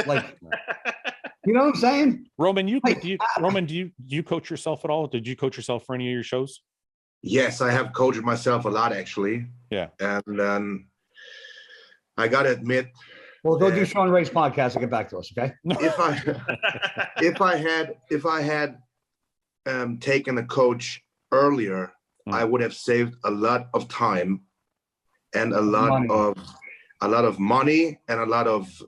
Like, you know what I'm saying? Roman, do you coach yourself at all? Did you coach yourself for any of your shows? Yes, I have coached myself a lot, actually. Yeah. And I got to admit. Well, go do Shawn Ray's podcast and get back to us, okay? If I had taken a coach earlier, I would have saved a lot of time and a lot of money and a lot of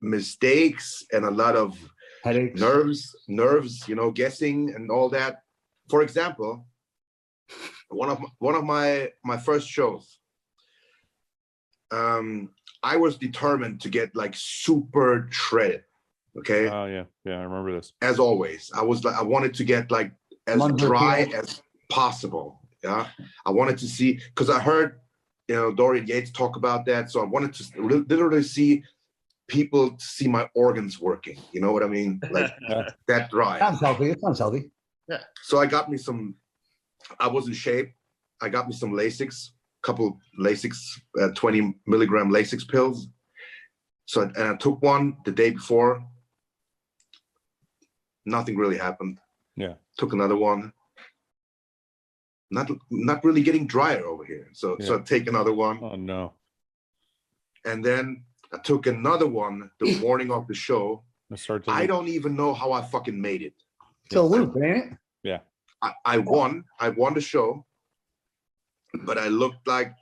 mistakes and a lot of headaches, nerves, you know, guessing and all that. For example, one of my first shows, I was determined to get like super shredded. Okay. Oh yeah, I remember this. As always, I wanted to get like as dry as possible. Yeah, I wanted to see, because I heard, Dorian Yates talk about that. So I wanted to literally see people see my organs working. You know what I mean? Like that drive. Sounds healthy. It sounds healthy. Yeah. So I got me I was in shape. I got me some Lasix, couple Lasix, 20 milligram Lasix pills. So, and I took one the day before. Nothing really happened. Yeah. Took another one. Not really getting drier over here. So I take another one. Oh no. And then I took another one the morning of the show. I don't even know how I fucking made it. It's a loop, ain't it? Yeah. I won the show, but I looked like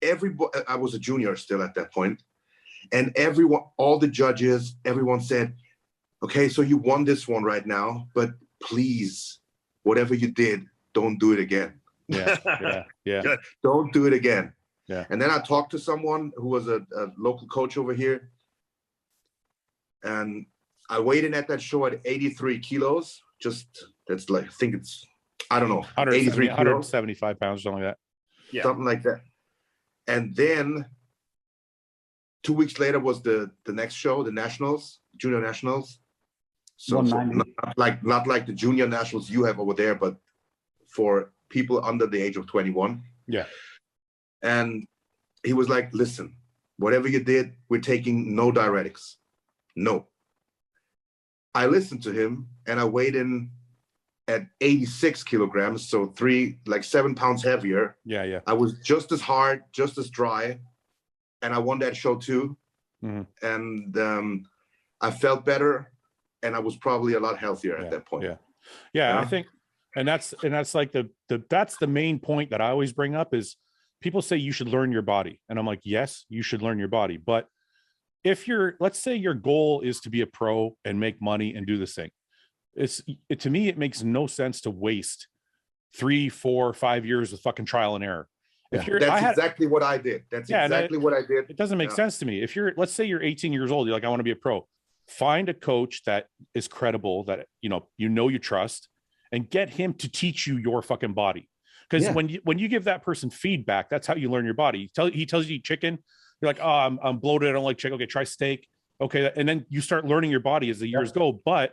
I was a junior still at that point. And everyone, all the judges, everyone said, okay, so you won this one right now, but please, whatever you did, don't do it again. Yeah. Don't do it again. Yeah. And then I talked to someone who was a local coach over here. And I weighed in at that show at 83 kilos. That's like, I think it's, I don't know, 83 175 pounds, something like that. Yeah. Something like that. And then 2 weeks later was the next show, the Nationals, Junior Nationals. So not like the Junior Nationals you have over there, but for people under the age of 21. Yeah. And he was like, listen, whatever you did, we're taking no diuretics. No. I listened to him and I weighed in at 86 kilograms. So 7 pounds heavier. Yeah. I was just as hard, just as dry. And I won that show too. Mm-hmm. And I felt better and I was probably a lot healthier at that point. Yeah. I think, and that's like that's the main point that I always bring up is people say you should learn your body. And I'm like, yes, you should learn your body. But if let's say your goal is to be a pro and make money and do this thing, to me, it makes no sense to waste 3, 4, 5 years of fucking trial and error. That's exactly what I did. That's exactly what I did. It doesn't make sense to me. Let's say you're 18 years old, you're like, I want to be a pro. Find a coach that is credible, that you trust, and get him to teach you your fucking body. Because when you give that person feedback, that's how you learn your body. He tells you to eat chicken, you're like, oh, I'm bloated, I don't like chicken. Okay, try steak. Okay, and then you start learning your body as the years go. But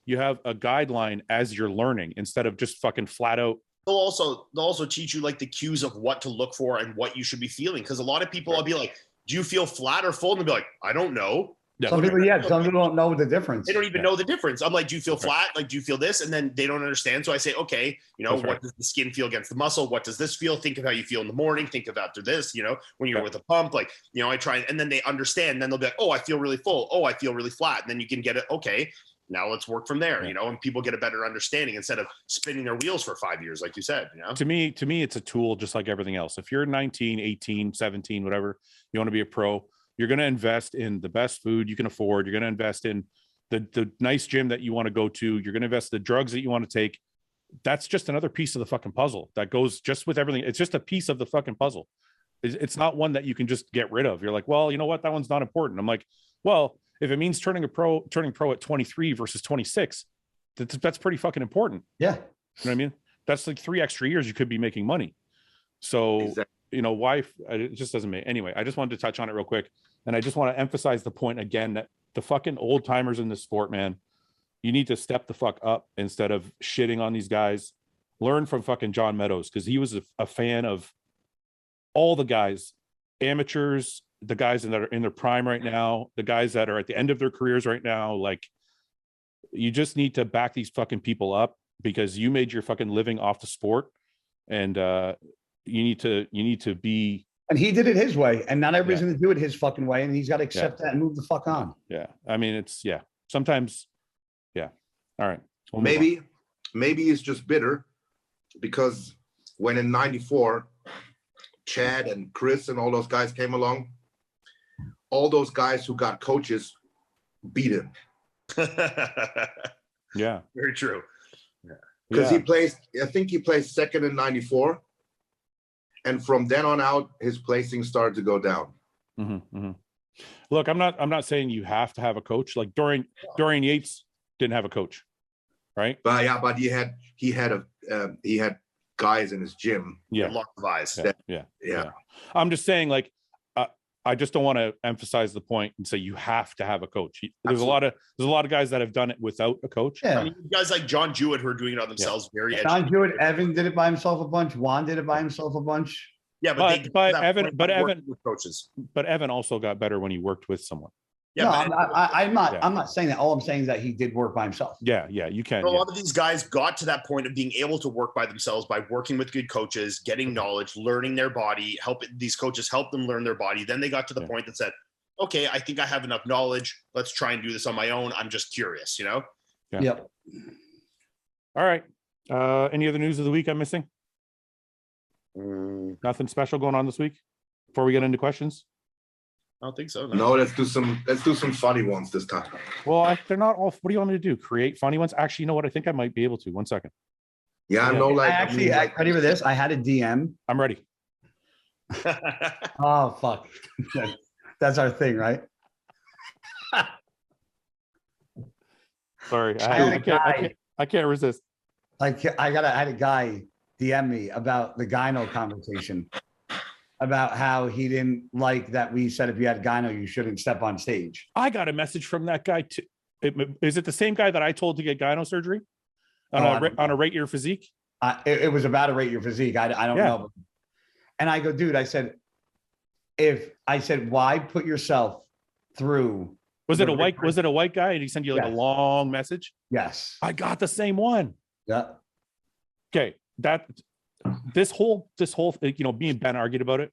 you have a guideline as you're learning instead of just fucking flat out. They'll also teach you like the cues of what to look for and what you should be feeling. Because a lot of people, I'll be like, do you feel flat or full? And they'll be like, I don't know. Some people don't know the difference. They don't even know the difference. I'm like, do you feel flat? Like, do you feel this? And then they don't understand. So I say, okay, what does the skin feel against the muscle? What does this feel? Think of how you feel in the morning. Think of after this, when you're with a pump, like, I try, and then they understand. Then they'll be like, oh, I feel really full. Oh, I feel really flat. And then you can get it. Okay, now let's work from there, and people get a better understanding instead of spinning their wheels for 5 years, like you said, To me, it's a tool just like everything else. If you're 19, 18, 17, whatever, you want to be a pro, you're going to invest in the best food you can afford. You're going to invest in the nice gym that you want to go to. You're going to invest in the drugs that you want to take. That's just another piece of the fucking puzzle that goes just with everything. It's just a piece of the fucking puzzle. It's not one that you can just get rid of. You're like, well, you know what? That one's not important. I'm like, well, if it means turning pro at 23 versus 26, that's pretty fucking important. Yeah. You know what I mean? That's like 3 extra years you could be making money. So, exactly. Why it just doesn't make. Anyway, I just wanted to touch on it real quick. And I just want to emphasize the point again that the fucking old timers in this sport, man, you need to step the fuck up instead of shitting on these guys. Learn from fucking John Meadows, because he was a fan of all the guys, amateurs, the guys that are in their prime right now, the guys that are at the end of their careers right now. Like, you just need to back these fucking people up, because you made your fucking living off the sport, and you need to be. And he did it his way, and not everybody's going to do it his fucking way, and he's got to accept that and move the fuck on. Yeah, I mean, sometimes. Yeah, all right. Maybe he's just bitter because when in '94, Chad and Chris and all those guys came along, all those guys who got coaches beat him. Yeah, very true. Because I think he placed second in '94. And from then on out, his placing started to go down. Mm-hmm, mm-hmm. Look, I'm not saying you have to have a coach. Like Dorian Yates didn't have a coach, right? But he had guys in his gym. Yeah. Lots of eyes. Yeah. I'm just saying, like, I just don't want to emphasize the point and say you have to have a coach. There's a lot of guys that have done it without a coach. Yeah. I mean, guys like John Jewett who are doing it on themselves. Very John Jewett, Evan did it by himself a bunch. Juan did it by himself a bunch. Yeah, but Evan with coaches. But Evan also got better when he worked with someone. Yeah, no, I'm not saying that. All I'm saying is that he did work by himself. Yeah, you can. A lot of these guys got to that point of being able to work by themselves by working with good coaches, getting knowledge, learning their body, these coaches help them learn their body. Then they got to the point that said, okay, I think I have enough knowledge. Let's try and do this on my own. I'm just curious, you know? Yeah. Yep. All right. Any other news of the week I'm missing? Nothing special going on this week before we get into questions? I don't think so. No, let's do some funny ones this time. Well, they're not all. What do you want me to do? Create funny ones? Actually, you know what? I think I might be able to. 1 second. Yeah, I know. Like, ready for this? I had a DM. I'm ready. Oh fuck, that's our thing, right? Sorry, I can't resist. I had a guy DM me about the gyno conversation. About how he didn't like that we said if you had gyno, you shouldn't step on stage. I got a message from that guy too. Is it the same guy that I told to get gyno surgery on a rate your physique? It was about a rate your physique. I don't know. And I go, dude, I said, why put yourself through? Was it a white guy? And he sent you like a long message? Yes. I got the same one. Yeah. Okay. This whole, me and Ben argued about it.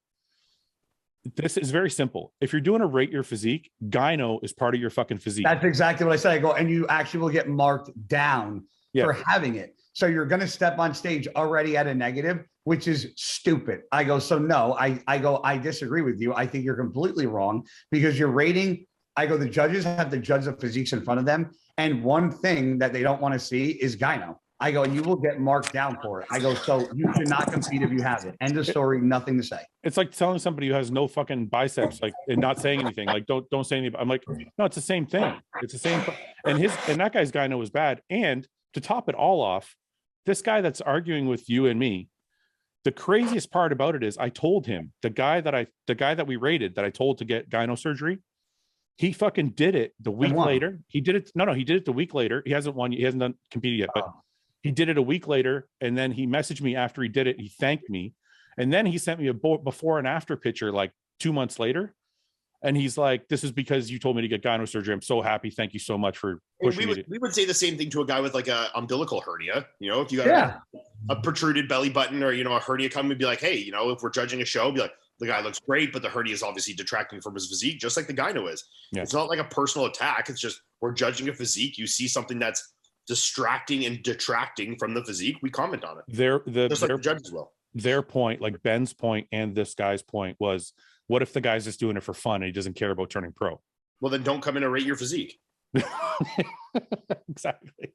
This is very simple. If you're doing a rate your physique, gyno is part of your fucking physique. That's exactly what I said. I go, and you actually will get marked down for having it. So you're going to step on stage already at a negative, which is stupid. I go, so no, I disagree with you. I think you're completely wrong because you're rating. I go, the judges have to judge the physiques in front of them. And one thing that they don't want to see is gyno. I go, and you will get marked down for it. I go, so you should not compete if you have it. End of story. Nothing to say. It's like telling somebody who has no fucking biceps, like, and not saying anything. Like, don't say anything. I'm like, no, it's the same thing. It's the same. And that guy's gyno was bad. And to top it all off, this guy that's arguing with you and me, the craziest part about it is I told him the guy that we rated that I told to get gyno surgery, he fucking did it the week later. He did it. No, he did it the week later. He hasn't won. He hasn't competed yet, but he did it a week later. And then he messaged me after he did it. He thanked me. And then he sent me a before and after picture, like 2 months later. And he's like, this is because you told me to get gyno surgery. I'm so happy. Thank you so much for pushing me. We would say the same thing to a guy with like a umbilical hernia. You know, if you got a protruded belly button or, a hernia coming, we'd be like, hey, if we're judging a show, be like, the guy looks great, but the hernia is obviously detracting from his physique, just like the gyno is. Yeah. It's not like a personal attack. It's just we're judging a physique. You see something that's distracting and detracting from the physique, we comment on it. The judges will. Their point, like Ben's point and this guy's point was, what if the guy's just doing it for fun and he doesn't care about turning pro? Well, then don't come in and rate your physique. Exactly.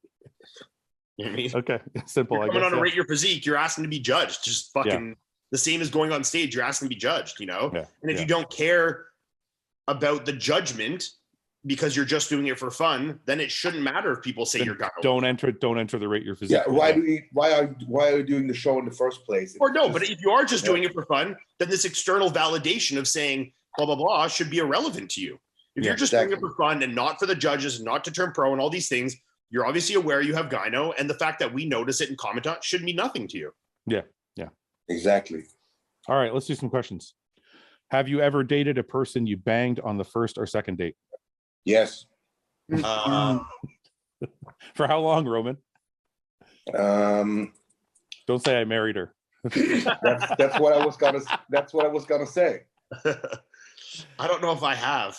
You know what I mean? Okay, simple. You're coming on to rate your physique, you're asking to be judged. Just fucking the same as going on stage. You're asking to be judged, Yeah. And if you don't care about the judgment because you're just doing it for fun, then it shouldn't matter if people say you're gyno. Don't enter the rate your physique. Yeah, why are you doing the show in the first place? Or no, but if you are just doing it for fun, then this external validation of saying blah blah blah should be irrelevant to you. If you're just doing it for fun and not for the judges and not to turn pro and all these things, you're obviously aware you have gyno, and the fact that we notice it and comment on it should mean nothing to you. Yeah. Exactly. All right, let's do some questions. Have you ever dated a person you banged on the first or second date? Yes. For how long, Roman? Don't say I married her. That's what I was gonna say. I don't know if I have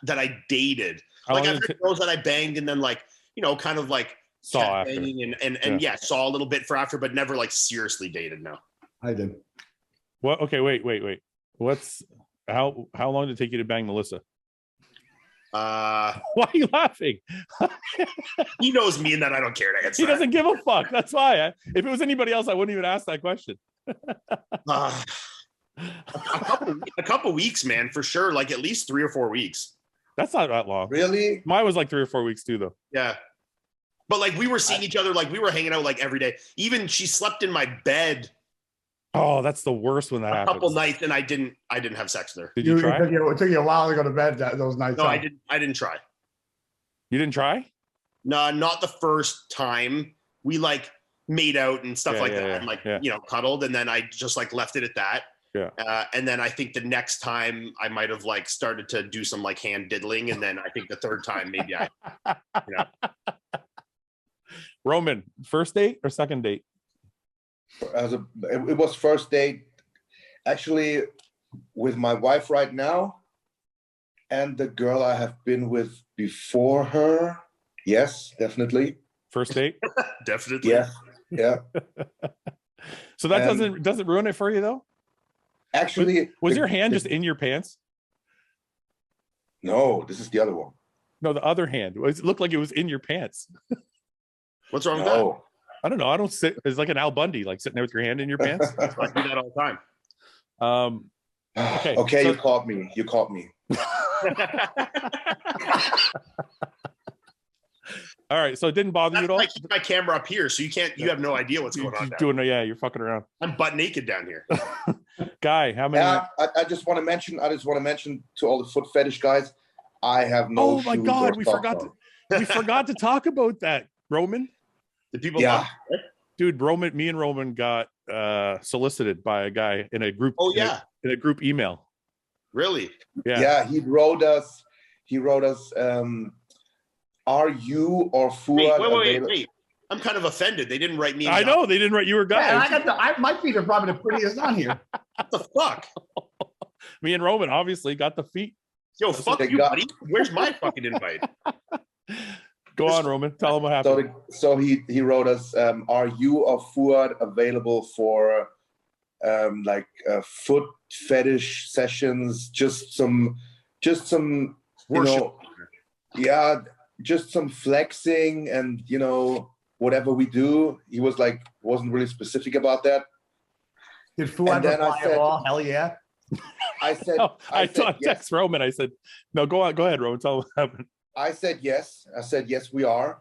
that I dated. Like I've heard girls that I banged and then kind of like saw after banging and saw a little bit for after, but never like seriously dated. No, I did. What? Okay, wait. How long did it take you to bang Melissa? Why are you laughing? He knows me and that I don't care to answer. He doesn't give a fuck. That's why. If it was anybody else, I wouldn't even ask that question. A couple weeks, man, for sure. Like at least 3 or 4 weeks. That's not that long. Really? Mine was like 3 or 4 weeks too, though. Yeah. But like we were seeing each other, like we were hanging out like every day. Even she slept in my bed. Oh, that's the worst when that happens. A couple nights, and I didn't have sex with her. Did you try? It took you a while to go to bed those nights. No, I didn't try. You didn't try? No, not the first time. We like made out and stuff that, and like cuddled, and then I just like left it at that. Yeah. And then I think the next time I might have like started to do some like hand diddling, and then I think the third time maybe I. Roman, first date or second date? It was first date, actually, with my wife right now, and the girl I have been with before her. Yes, definitely. First date? Definitely. Yes. Yeah. So that doesn't ruin it for you though? Actually, was your hand just in your pants? No, this is the other one. No, the other hand. It looked like it was in your pants. What's wrong with that? I don't know. I don't sit. It's like an Al Bundy, like sitting there with your hand in your pants. I do that all the time. Okay, so, you caught me. You caught me. All right, so it didn't bother you at all. I keep my camera up here, so you have no idea what's going on. You're fucking around. I'm butt naked down here. Guy, how many? I just want to mention to all the foot fetish guys, I have no. Oh my God, we forgot to talk about that, Roman. The people, dude, me and Roman got solicited by a guy in a group. Oh yeah, in a group email. Really? Yeah. Yeah, he wrote us. Are you or Fouad? Wait. I'm kind of offended. They didn't write me. I know they didn't write you or Guy. Yeah, my feet are probably the prettiest on here. What the fuck? Me and Roman obviously got the feet. Yo, fuck you, buddy. Where's my fucking invite? Go on, Roman. Tell him what happened. So he wrote us, are you or Fouad available for foot fetish sessions? Just some just some flexing and whatever we do. He was like, wasn't really specific about that. Did Fouad reply at all? Hell yeah. I said, I text Roman. I said, no, go ahead, Roman. Tell him what happened. I said yes. We are.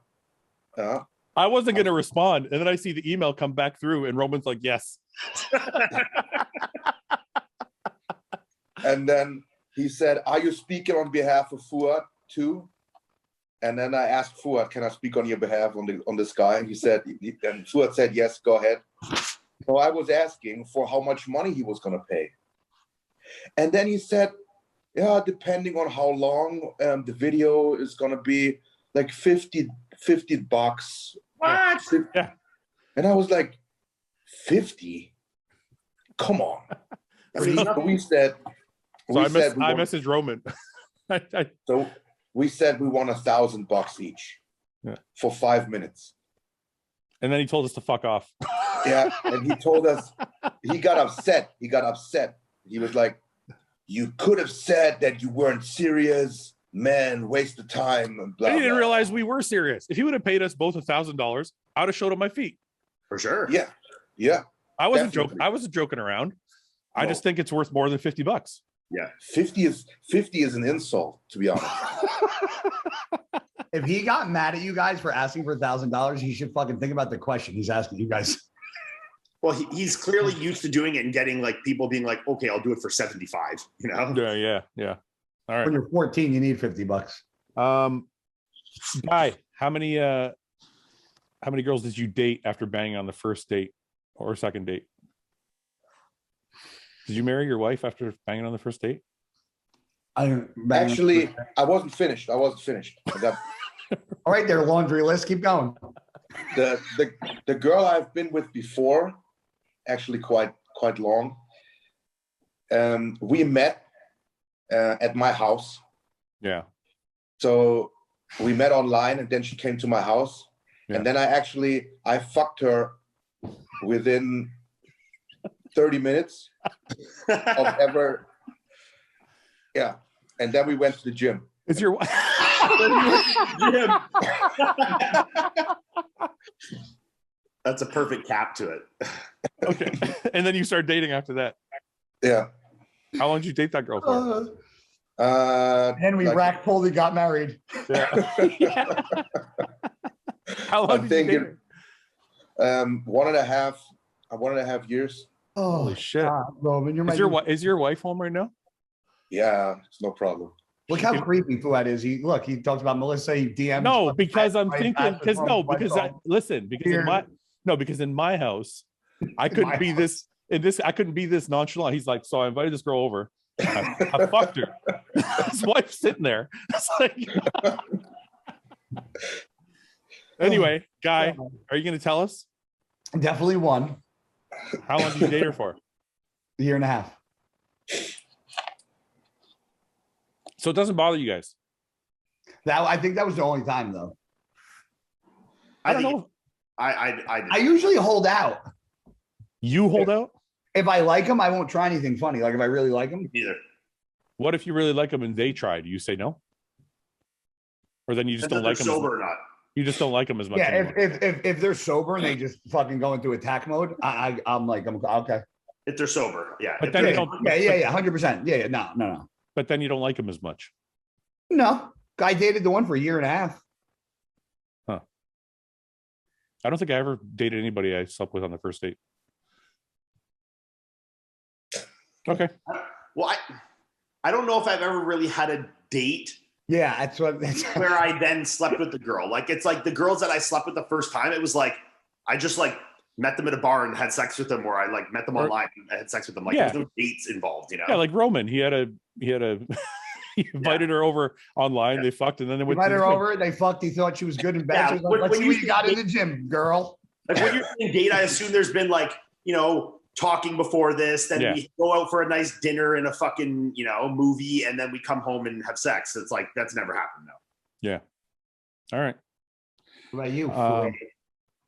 I wasn't going to respond. And then I see the email come back through and Roman's like, yes. And then he said, are you speaking on behalf of Fouad too? And then I asked Fouad, can I speak on your behalf on this guy? And he said, and Fouad said, yes, go ahead. So I was asking for how much money he was going to pay. And then he said, yeah, depending on how long the video is going to be, like $50. What? Yeah. And I was like, 50? Come on. I messaged Roman. So we said we want $1,000 each for 5 minutes. And then he told us to fuck off. Yeah, and he told us, he got upset. He was like, you could have said that you weren't serious. Man, waste of time. And blah, he didn't realize we were serious. If he would have paid us both $1,000, I would have showed him my feet. For sure. Yeah. I wasn't joking around. I just think it's worth more than $50. Yeah, 50 is an insult, to be honest. If he got mad at you guys for asking for $1,000, he should fucking think about the question he's asking you guys. Well, he's clearly used to doing it and getting like people being like, okay, I'll do it for 75, Yeah. All right. When you're 14, you need $50. Guy, how many girls did you date after banging on the first date or second date? Did you marry your wife after banging on the first date? I wasn't finished. I got all right there, laundry list. Keep going. The girl I've been with before, actually quite long. We met at my house. Yeah. So we met online, and then she came to my house, and then I fucked her within 30 minutes of ever. Yeah. And then we went to the gym. Is your wife? That's a perfect cap to it. Okay. And then you start dating after that. Yeah. How long did you date that girl for? Then we rack pulled and got married. Yeah. How long did you date her? 1.5 years. Oh, Holy shit. Roman, you're Is your wife home right now? Yeah, it's no problem. Look how creepy Fouad is. He talks about Melissa. He DMs. No, because I'm thinking because in my house, I couldn't be this I couldn't be this nonchalant. He's like, so I invited this girl over. I fucked her. His wife's sitting there. It's like anyway, Guy, are you gonna tell us? Definitely one. How long did you date her for? A year and a half. So it doesn't bother you guys. I think that was the only time though. I don't know. I usually hold out. You hold out? If I like them, I won't try anything funny. Like if I really like them. Either. What if you really like them and they try? Do you say no? Or then you just don't like them sober or not? You just don't like them as much. Yeah, anymore. if they're sober and they just fucking go into attack mode, I'm like, I'm okay. If they're sober, yeah. But then yeah, 100%. Yeah, no. But then you don't like them as much. No, I dated the one for a year and a half. Huh. I don't think I ever dated anybody I slept with on the first date. Okay. Well, I don't know if I've ever really had a date. Yeah, that's where I then slept with the girl. Like it's like the girls that I slept with the first time. It was like I just like met them at a bar and had sex with them, or I like met them online and I had sex with them. Like there's no dates involved, you know? Yeah, like Roman. He invited her over online. Yeah. They fucked, and then they went. Invited her over. They fucked. He thought she was good in bed. Yeah, so like, let's see what you got in the gym, girl. Like when you're in date, I assume there's been like talking before this. Then we go out for a nice dinner and a fucking movie, and then we come home and have sex. It's like that's never happened though. Yeah. All right. What about you?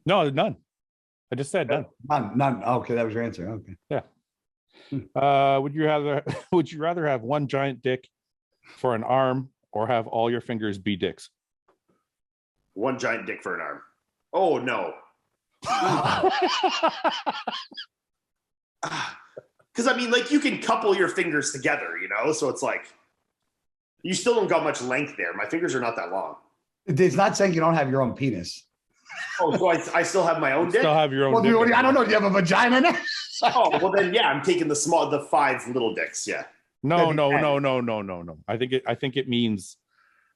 No, none. I just said none. None. Okay, that was your answer. Okay. Yeah. Would you rather have one giant dick for an arm or have all your fingers be dicks? One giant dick for an arm. Oh no. Because I mean, like you can couple your fingers together, so it's like you still don't got much length there. My fingers are not that long. It's not saying you don't have your own penis. Oh, so I still have my own dick? Still have your own dick. Dude, I don't know. Do you have a vagina now? Oh, well then, yeah, I'm taking the 5 little dicks. Yeah. No. I think it means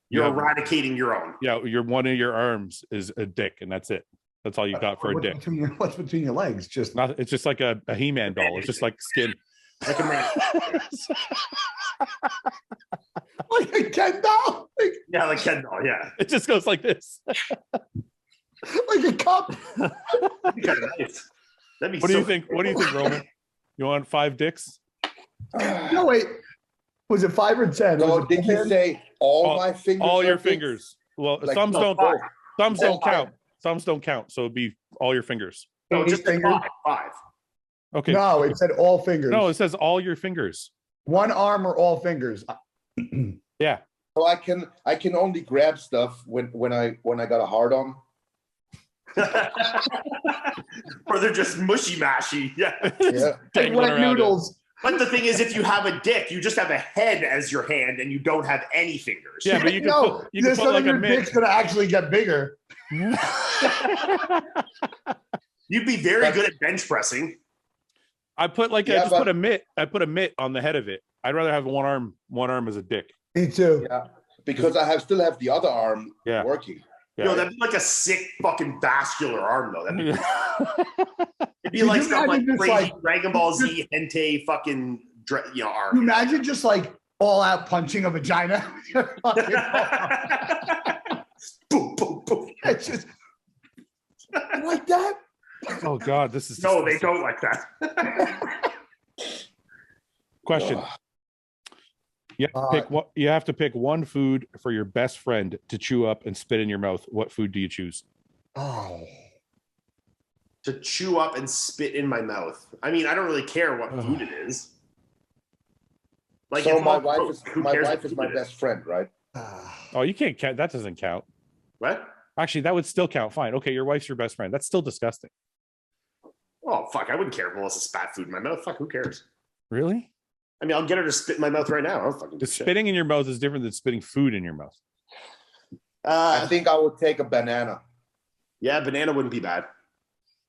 you're eradicating your own. Yeah, one of your arms is a dick, and that's it. That's all you got for a dick. What's between your legs? It's just like a He-Man doll. It's just like skin. Like a man. Like a Ken doll? Yeah, like Ken doll, yeah. It just goes like this. Like a cup. Nice. What do you think? What do you think, Roman? You want 5 dicks? No, wait. Was it 5 or 10? No, did you say all my fingers? All your fingers. Well, like, thumbs don't count. Thumbs don't count. So it'd be all your fingers. No, just fingers. 5. Okay. No, it said all fingers. No, it says all your fingers. One arm or all fingers. Yeah. So I can only grab stuff when I got a hard on. Or they're just mushy mashy. Yeah. Like wet noodles. But the thing is, if you have a dick, you just have a head as your hand and you don't have any fingers. Yeah, but you can put like your dick's gonna actually get bigger. You'd be very good at bench pressing. I put like I put a mitt on the head of it. I'd rather have one arm as a dick. Me too. Yeah. Because I still have the other arm working. Yeah. That'd be like a sick fucking vascular arm though. It'd be like some like crazy Dragon Ball Z hentai fucking arm. Imagine just like all out punching a vagina. Boom, boom, boom. It's just like that. Oh God, this is no, they don't like that. Question. You have to pick one food for your best friend to chew up and spit in your mouth. What food do you choose? Oh. To chew up and spit in my mouth. I mean, I don't really care what food it is. Like, so my wife is my best friend, right? Oh, you can't count. That doesn't count. What? Actually, that would still count. Fine. Okay, your wife's your best friend. That's still disgusting. Oh, fuck. I wouldn't care if Melissa spat food in my mouth. Fuck, who cares? Really? I mean, I'll get her to spit in my mouth right now. I don't fucking do spitting in your mouth is different than spitting food in your mouth. I think I would take a banana. Yeah, banana wouldn't be bad.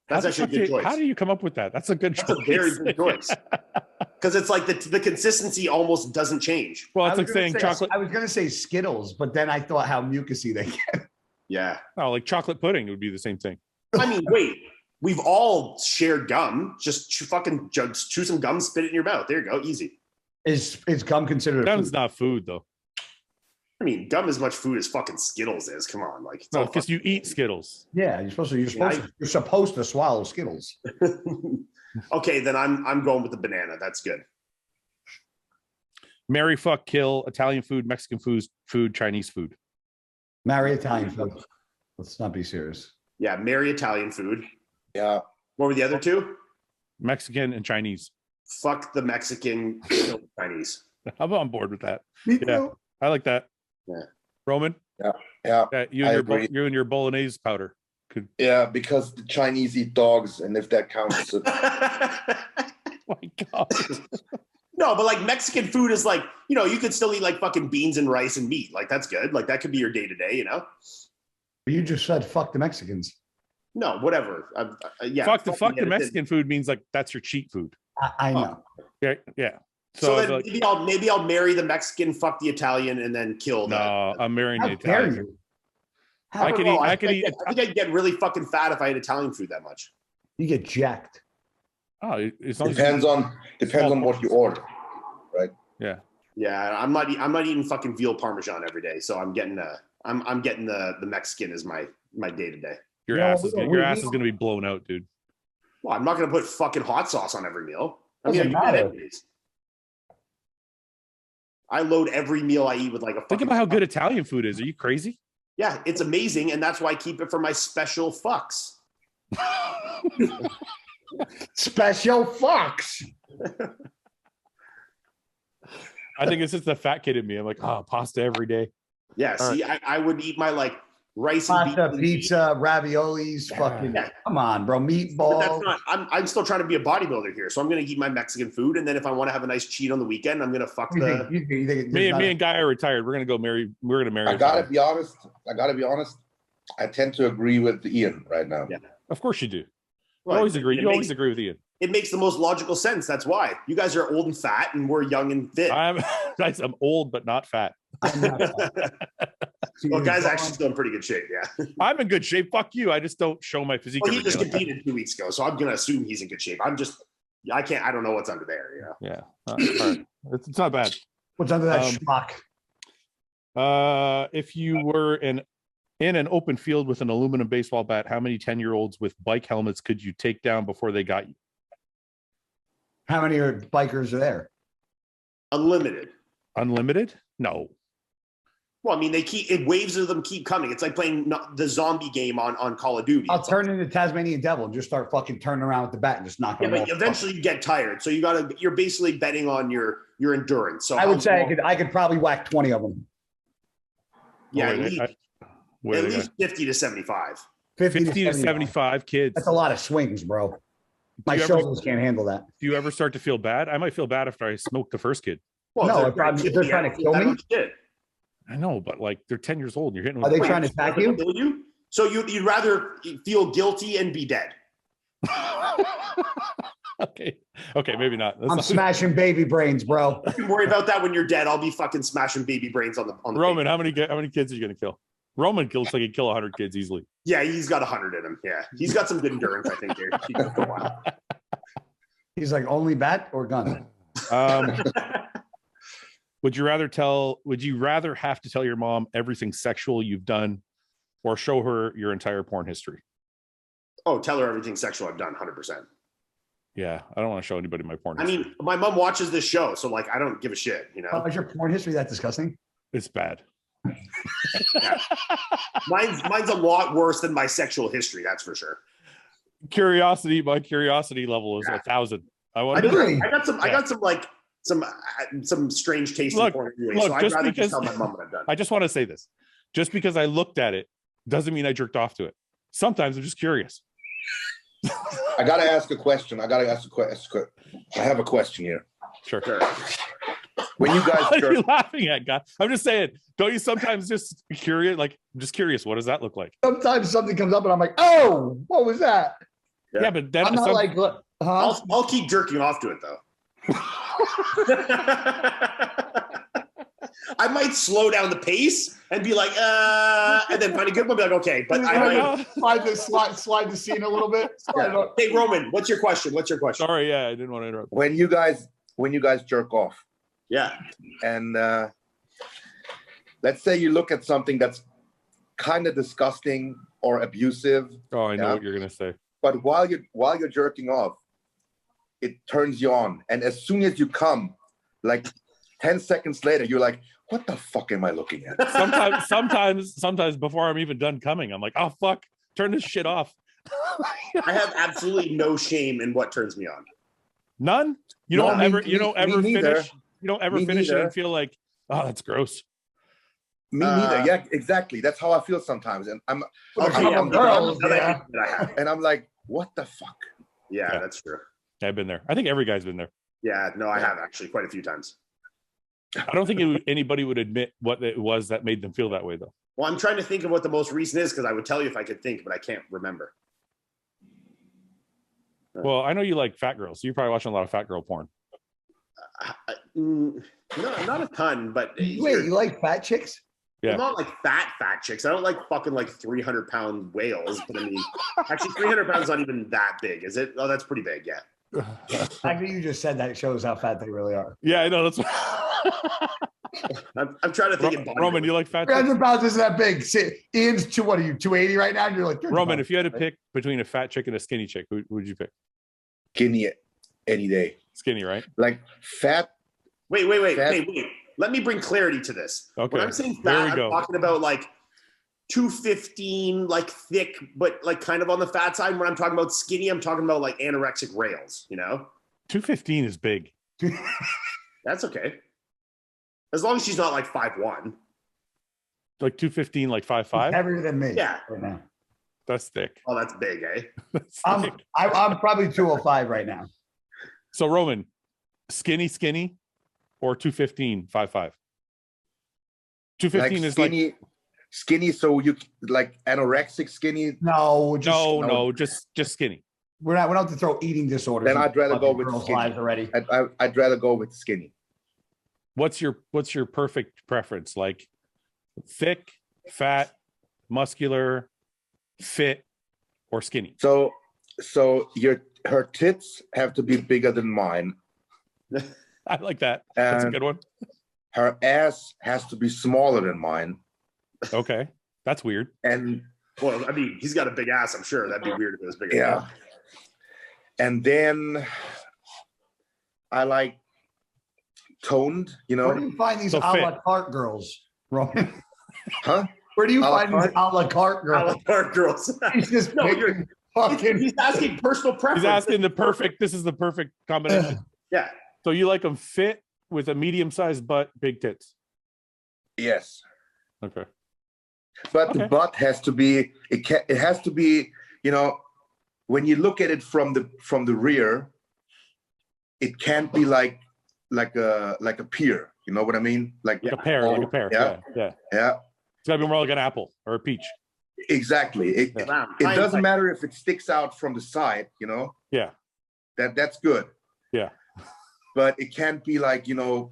That's actually a good choice. How do you come up with that? That's a good choice. That's a very good choice. Because it's like the consistency almost doesn't change. Well, it's like saying chocolate. I was going to say Skittles, but then I thought how mucusy they get. Yeah. Oh, like chocolate pudding would be the same thing. I mean, wait. We've all shared gum. Just fucking chew some gum, spit it in your mouth. There you go. Easy. Is gum considered Gum's not food, though. I mean, gum as much food as fucking Skittles is. Come on, like no, because you eat Skittles. Yeah, you're supposed to swallow Skittles. Okay, then I'm going with the banana. That's good. Marry, fuck, kill, Italian food, Mexican food, Chinese food. Marry Italian food. Let's not be serious. Yeah, marry Italian food. Yeah. What were the other two? Mexican and Chinese. Fuck the Mexican, kill the Chinese. I'm on board with that. Me Yeah, too. I like that. Yeah. Roman? Yeah. You and your bolognese powder. Yeah, because the Chinese eat dogs, and if that counts. Oh my God. No, but like Mexican food is like, you could still eat like fucking beans and rice and meat. Like that's good. Like that could be your day to day, You just said fuck the Mexicans. No, whatever. Yeah. Fuck the Mexican food means like that's your cheat food. I know. Yeah. So then maybe I'll marry the Mexican, fuck the Italian, and then kill the. No, I'm marrying the How dare Italian. you? I could eat. I think I'd get really fucking fat if I ate Italian food that much. You get jacked. Oh, it's not Depends on what you order, right? Yeah. Yeah, I'm not eating fucking veal parmesan every day, so I'm getting the Mexican as my day to day. Your ass is gonna be blown out, dude. Well, I'm not gonna put fucking hot sauce on every meal. Doesn't matter. I load every meal I eat with like a. Think about how good Italian food is. Are you crazy? Yeah, it's amazing, and that's why I keep it for my special fucks. Special fucks. I think it's just the fat kid in me. I'm like, pasta every day. Yeah, see, right. I would eat my like rice pasta, and pizza, raviolis, fucking. Yeah. Come on, bro, meatballs. That's not. I'm still trying to be a bodybuilder here, so I'm going to eat my Mexican food, and then if I want to have a nice cheat on the weekend, I'm going to fuck the. Me and Guy are retired. We're going to go marry. We're going to marry. I gotta be honest. I tend to agree with Ian right now. Yeah, of course you do. You always agree. You always agree with Ian. It makes the most logical sense. That's why you guys are old and fat, and we're young and fit. I'm old but not fat. Well, guys, actually still in pretty good shape. Yeah, I'm in good shape. Fuck you. I just don't show my physique. Well, he just competed 2 weeks ago, so I'm gonna assume he's in good shape. I don't know what's under there. Yeah. All right. It's not bad. What's under that schmuck? If you were in an open field with an aluminum baseball bat, how many 10-year-olds with bike helmets could you take down before they got you? How many bikers are there? Unlimited. Unlimited? No. Well, I mean, waves of them keep coming. It's like playing the zombie game on Call of Duty. I'll turn into Tasmanian Devil and just start fucking turning around with the bat and just knock them off. But eventually you get tired. So you're basically betting on your endurance. So I would say I could probably whack 20 of them. Yeah, at least 50 to 75. 50 to 75 kids. That's a lot of swings, bro. My shoulders can't handle that. Do you ever start to feel bad? I might feel bad after I smoke the first kid. Well, no, they're trying to kill me. I know, but like they're 10 years old and you're hitting. Are they trying to attack you? Kill you? So you'd rather feel guilty and be dead. Okay, maybe not. I'm smashing baby brains, bro. Don't worry about that when you're dead. I'll be fucking smashing baby brains on the Roman, how many kids are you gonna kill? Roman looks like he'd kill 100 kids easily. Yeah, he's got 100 in him. Yeah, he's got some good endurance, I think. Here. He's like, only bat or gun? Would you rather have to tell your mom everything sexual you've done, or show her your entire porn history? Oh, tell her everything sexual I've done, 100%. Yeah, I don't want to show anybody my porn history. I mean, my mom watches this show, so like, I don't give a shit, Is your porn history that disgusting? It's bad. Yeah. Mine's a lot worse than my sexual history, that's for sure. My curiosity level is 1,000. I got some strange taste in porn anyway, so I'd rather just tell my mom what I've done. I just want to say this. Just because I looked at it doesn't mean I jerked off to it. Sometimes I'm just curious. I gotta ask a question. I have a question here. Sure. When you guys What are you jerk, laughing at, guy? I'm just saying, don't you sometimes just curious? Like, I'm just curious, what does that look like? Sometimes something comes up and I'm like, oh, what was that? Yeah, but then I'm not like, huh? I'll keep jerking off to it though. I might slow down the pace and be like, and then find a good one, be like, okay, but I might slide the scene a little bit. yeah. Hey Roman, what's your question? Sorry, yeah, I didn't want to interrupt. when you guys jerk off, Yeah. and let's say you look at something that's kind of disgusting or abusive, Oh, I know Yeah. what you're gonna say. but while you're jerking off, it turns you on, and as soon as you come, like 10 seconds later, you're like, what the fuck am I looking at? Sometimes before I'm even done coming, I'm like, oh fuck, turn this shit off. I have absolutely no shame in what turns me on. None. You No, don't me- ever. me- You don't me ever neither. finish. You don't ever Me finish it neither. and feel like, oh, that's gross. Me neither. Yeah, exactly. That's how I feel sometimes, and I'm girls, yeah. and I'm like, what the fuck? Yeah, that's true. I've been there. I think every guy's been there. Yeah, no, I have actually quite a few times. I don't think anybody would admit what it was that made them feel that way, though. Well, I'm trying to think of what the most recent is because I would tell you if I could think, but I can't remember. Well, I know you like fat girls, so you're probably watching a lot of fat girl porn. No, not a ton, but Wait, you like fat chicks? Yeah. well, not like fat chicks. I don't like fucking like 300-pound whales, but I mean, actually 300 pounds not even that big, is it? Oh, that's pretty big, yeah. Actually, you just said that it shows how fat they really are. Yeah, I know. That's I'm trying to think in Roman, you like fat? 300 pounds isn't that big. See, Ian's what are you, 280 right now? And you're like, Roman, if you had to pick between a fat chick and a skinny chick, who would you pick? Skinny any day. Skinny, right? Like fat. Wait. Fat- Hey, wait. Let me bring clarity to this. Okay. When I'm saying There fat, we I'm go. talking about like 215, like thick, but like kind of on the fat side. When I'm talking about skinny, I'm talking about like anorexic rails, you know? 215 is big. That's okay. As long as she's not like 5'1". Like 215, like 5'5". heavier than me. Yeah. Right now. That's thick. Oh, that's big, eh? That's I'm thick. probably 205 right now. So Roman, skinny, or 215, 5'5". 215 Like is skinny, skinny. So you like anorexic skinny. No, just no, just skinny. we don't have to throw eating disorders. Then in I'd rather go fucking with girls' skinny. lives already. I'd rather go with skinny. What's your perfect preference? Like thick, fat, muscular, fit, or skinny? So her tits have to be bigger than mine. I like that. That's a And good one. her ass has to be smaller than mine. Okay. That's weird. And Well, I mean, he's got a big ass, I'm sure. That'd be weird if it was bigger. yeah. And then I like toned, you Where do know. you find these So a fit. la carte girls, Roman? Huh? Where do you A la find these a la carte I girls? like our girls. He's just No, picking fucking. He's asking personal preference. He's asking the perfect. This is the perfect combination. Yeah. So you like them fit with a medium-sized butt, big tits. Yes. Okay. But Okay. the butt has to be it has to be, you know, when you look at it from the rear, it can't be like a pear. You know what I mean? Like Like a pear. Like a pear. Yeah. Yeah. Yeah, It's gotta be more like an apple or a peach. exactly. It Wow. doesn't matter if it sticks out from the side, you know. Yeah. That's good. Yeah. But it can't be like, you know,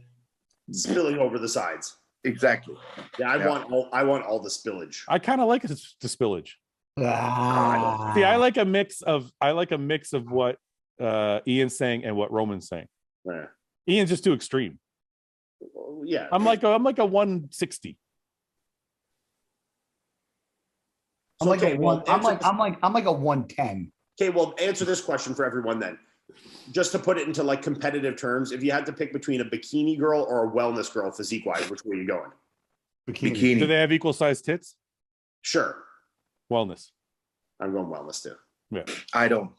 Spilling over the sides. exactly. Yeah, I want all the spillage. I kind of like the spillage. Ah. See, I like a mix of what Ian's saying and what Roman's saying. Yeah. Ian's just too extreme. Yeah. I'm like a 160. I'm like Okay, a well, one. I'm like a 110. Okay, well, answer this question for everyone then. Just to put it into like competitive terms, if you had to pick between a bikini girl or a wellness girl physique-wise, which way are you going? Bikini. Do they have equal sized tits? Sure. Wellness. I'm going wellness too. Yeah. I don't.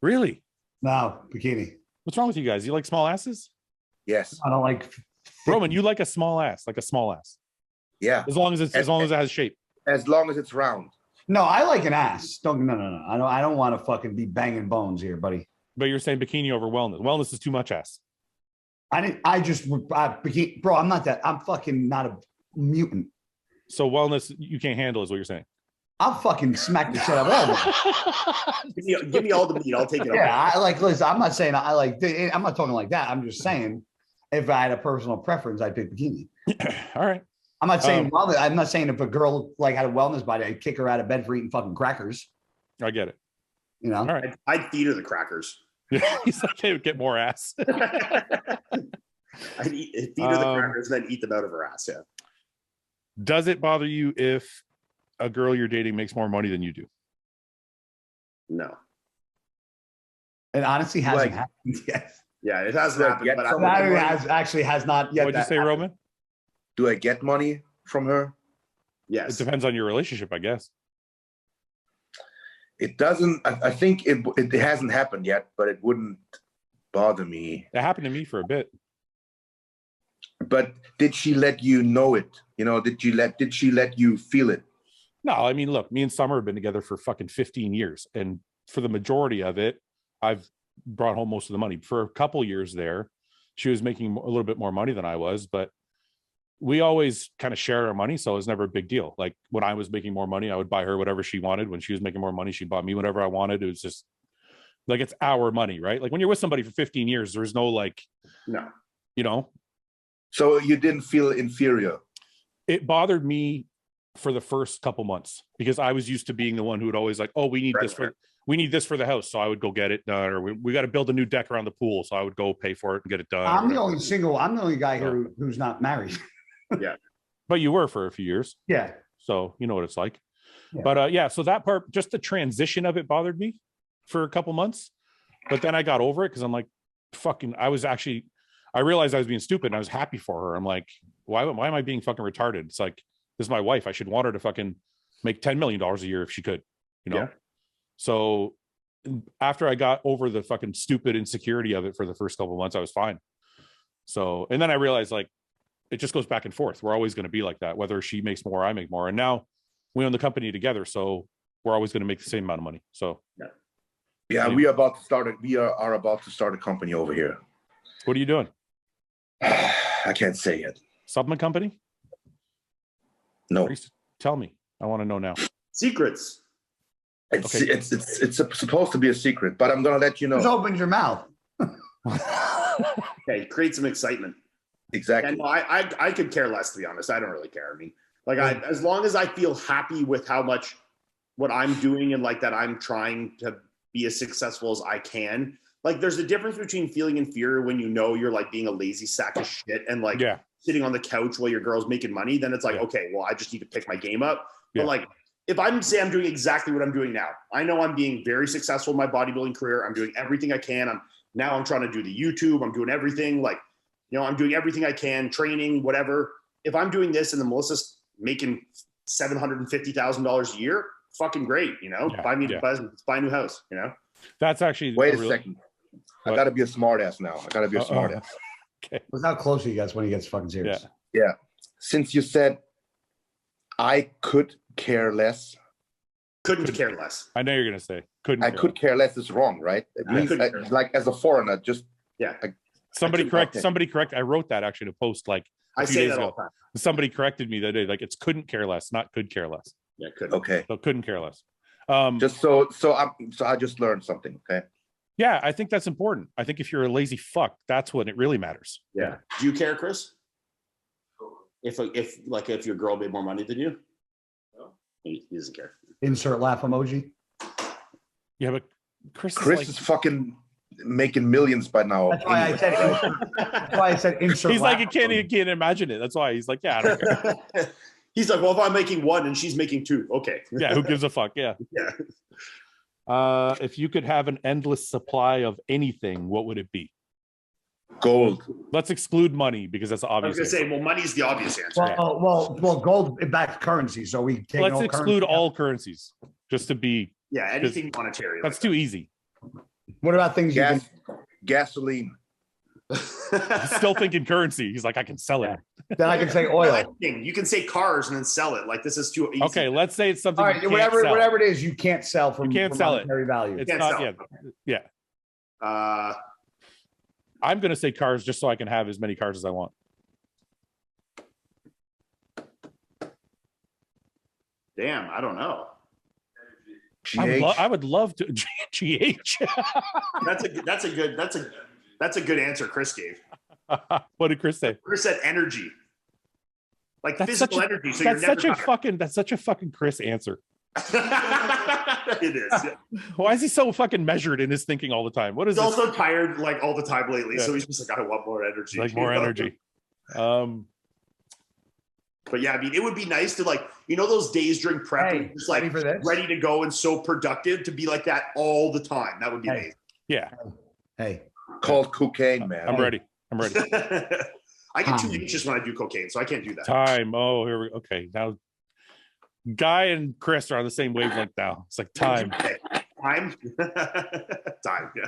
Really? No, bikini. What's wrong with you guys? You like small asses? Yes. I don't like. Roman, you like a small ass, like a small ass. Yeah. As long as it has shape. As long as it's round. No, I like an ass. No. I don't want to fucking be banging bones here, buddy. But you're saying bikini over wellness. Wellness is too much ass. I just became, bro. I'm not that. I'm fucking not a mutant. So wellness, you can't handle is what you're saying. I'll fucking smack the shit out of all of them. Give me all the meat. I'll take it. Yeah, I like. Listen, I'm not saying I like. I'm not talking like that. I'm just saying, if I had a personal preference, I'd pick bikini. All right. I'm not saying. I'm not saying if a girl like had a wellness body, I'd kick her out of bed for eating fucking crackers. I get it. You know. All right. I'd feed her the crackers. He's like, hey, get more ass. I'd feed her the crackers and then eat them out of her ass. Yeah. Does it bother you if a girl you're dating makes more money than you do? No. It honestly hasn't happened yet. Yeah, it hasn't happened. But has not yet. What'd you say, Roman? Do I get money from her? Yes. It depends on your relationship, I guess. It doesn't. I think it hasn't happened yet, but it wouldn't bother me. It happened to me for a bit. But did she let you know it? You know, did she let you feel it? No, I mean, look, me and Summer have been together for fucking 15 years. And for the majority of it, I've brought home most of the money. For a couple years there, she was making a little bit more money than I was, but we always kind of shared our money. So it was never a big deal. Like when I was making more money, I would buy her whatever she wanted. When she was making more money, she bought me whatever I wanted. It was just like, it's our money, right? Like when you're with somebody for 15 years, there's no like, no, you know. So you didn't feel inferior? It bothered me for the first couple months because I was used to being the one who would always like, oh, we need this for the house. So I would go get it done, or we got to build a new deck around the pool. So I would go pay for it and get it done. I'm the only guy here who's not married. Yeah. But you were for a few years. Yeah. So you know what it's like. Yeah. But so that part, just the transition of it bothered me for a couple months. But then I got over it because I'm like, I realized I was being stupid and I was happy for her. I'm like, why am I being fucking retarded? It's like, this is my wife. I should want her to fucking make $10 million a year if she could, you know? Yeah. So after I got over the fucking stupid insecurity of it for the first couple of months, I was fine. So, and then I realized like, it just goes back and forth. We're always going to be like that, whether she makes more, I make more. And now we own the company together. So we're always going to make the same amount of money. So yeah, we are about to start a company over here. What are you doing? I can't say yet. Supplement company? No. Tell me. I want to know now. Secrets. It's supposed to be a secret, but I'm going to let you know. Just open your mouth. Okay, create some excitement. Exactly. And I could care less, to be honest. I don't really care. I mean, like as long as I feel happy with how much what I'm doing and like that I'm trying to be as successful as I can. Like there's a difference between feeling inferior when you know you're like being a lazy sack of shit and like sitting on the couch while your girl's making money. Then it's like, okay, well, I just need to pick my game up. But like if I'm doing exactly what I'm doing now, I know I'm being very successful in my bodybuilding career. I'm doing everything I can. I'm trying to do the YouTube. I'm doing everything like, you know, I'm doing everything I can, training, whatever. If I'm doing this and then Melissa's making $750,000 a year, fucking great, you know, buy a new house, you know? That's actually, wait a second. What? I got to be a smart ass now. Okay. Well, how close he gets when he gets fucking serious. Yeah. Since you said I could care less. Couldn't care less. I know you're going to say could care less is wrong, right? It means like as a foreigner, just somebody correct. I wrote that actually to post like I say that all the time. Somebody corrected me that day. Like it's couldn't care less, not could care less. Yeah, could. Okay. So couldn't care less. Just so I just learned something. Okay. Yeah, I think that's important. I think if you're a lazy fuck, that's when it really matters. Yeah. Do you care, Chris? If your girl made more money than you? No. He doesn't care. Insert laugh emoji. Yeah, but Chris is fucking making millions by now. That's why I said insert. He's like, he can't imagine it. That's why he's like, yeah, I don't care. He's like, well, if I'm making one and she's making two, okay. Yeah, who gives a fuck? Yeah. If you could have an endless supply of anything, what would it be? Gold. Let's exclude money because that's obvious. I was gonna say, well, money's the obvious answer. Well, gold backs currency, so we take. Let's exclude all currencies, just to be. Yeah, anything monetary. That's too easy. What about things gasoline? He's still thinking currency. He's like, I can sell it. Then I can say oil. You can say cars and then sell it. Like this is too easy. Okay, let's say it's something. All right, whatever it is, you can't sell from. You can't sell monetary value. It's not. Yeah. I I'm going to say cars just so I can have as many cars as I want. Damn, I don't know. I would love to GH. That's a good answer Chris gave. What did Chris say? Chris said energy. Like That's physical energy. So that's such a fucking Chris answer. It is. Yeah. Why is he so fucking measured in his thinking all the time? What is he's this? also tired like all the time lately, so he's just like, I want more energy. Like more energy. But yeah, I mean, it would be nice to like, those days during prep, Hey, just like ready to go and so productive to be like that all the time. That would be amazing. Yeah. Hey, Called cocaine, man. I'm ready. I get too anxious when I do cocaine, so I can't do that. Time. Oh, here we go. Okay. Now Guy and Chris are on the same wavelength now. It's like time. Time? Time, yeah.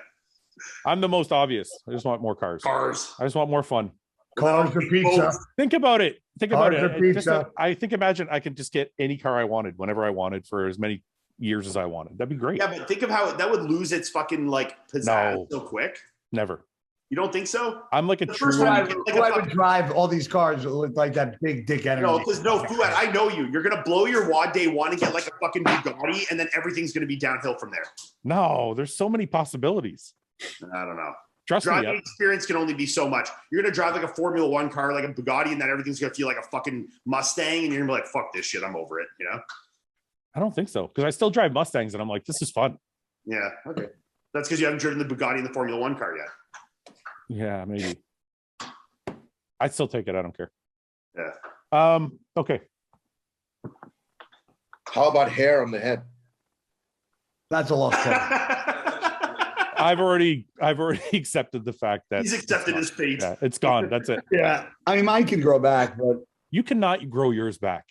I'm the most obvious. I just want more cars. I just want more fun. cars for pizza. Think about it. Imagine I could just get any car I wanted whenever I wanted for as many years as I wanted. That'd be great. Yeah, but think of how that would lose its fucking like pizzazz so quick. Never. You don't think so? I'm like a true. I would drive all these cars that look like that big dick energy. No, because Fouad, I know you. You're gonna blow your wad day one and get like a fucking Bugatti, and then everything's gonna be downhill from there. No, there's so many possibilities. I don't know. Trust me. Driving experience can only be so much. You're gonna drive like a Formula One car, like a Bugatti, and then everything's gonna feel like a fucking Mustang, and you're gonna be like, "Fuck this shit, I'm over it." I don't think so because I still drive Mustangs, and I'm like, this is fun. Yeah. Okay. That's because you haven't driven the Bugatti and the Formula One car yet. Yeah, maybe. I'd still take it. I don't care. Yeah. Okay. How about hair on the head? That's a lost cause. I've already accepted the fact that he's accepted his fate. Yeah, it's gone. That's it. Yeah. I mean, mine can grow back, but you cannot grow yours back.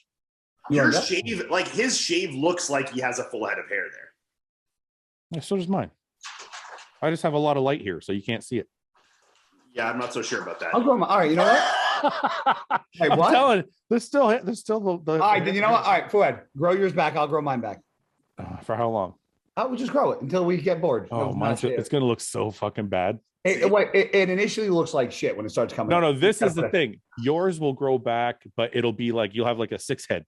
Your shave, like his shave, looks like he has a full head of hair there. Yeah, so does mine. I just have a lot of light here, so you can't see it. Yeah, I'm not so sure about that. I'll grow my. All right, you know what? Hey, what? I'm telling you, there's still the. All right, then you know what? All right, Fouad, grow yours back. I'll grow mine back. For how long? I will just grow it until we get bored. Oh, it's gonna look so fucking bad. It initially looks like shit when it starts coming. No, this is the thing. Yours will grow back, but it'll be like you'll have like a 6 head.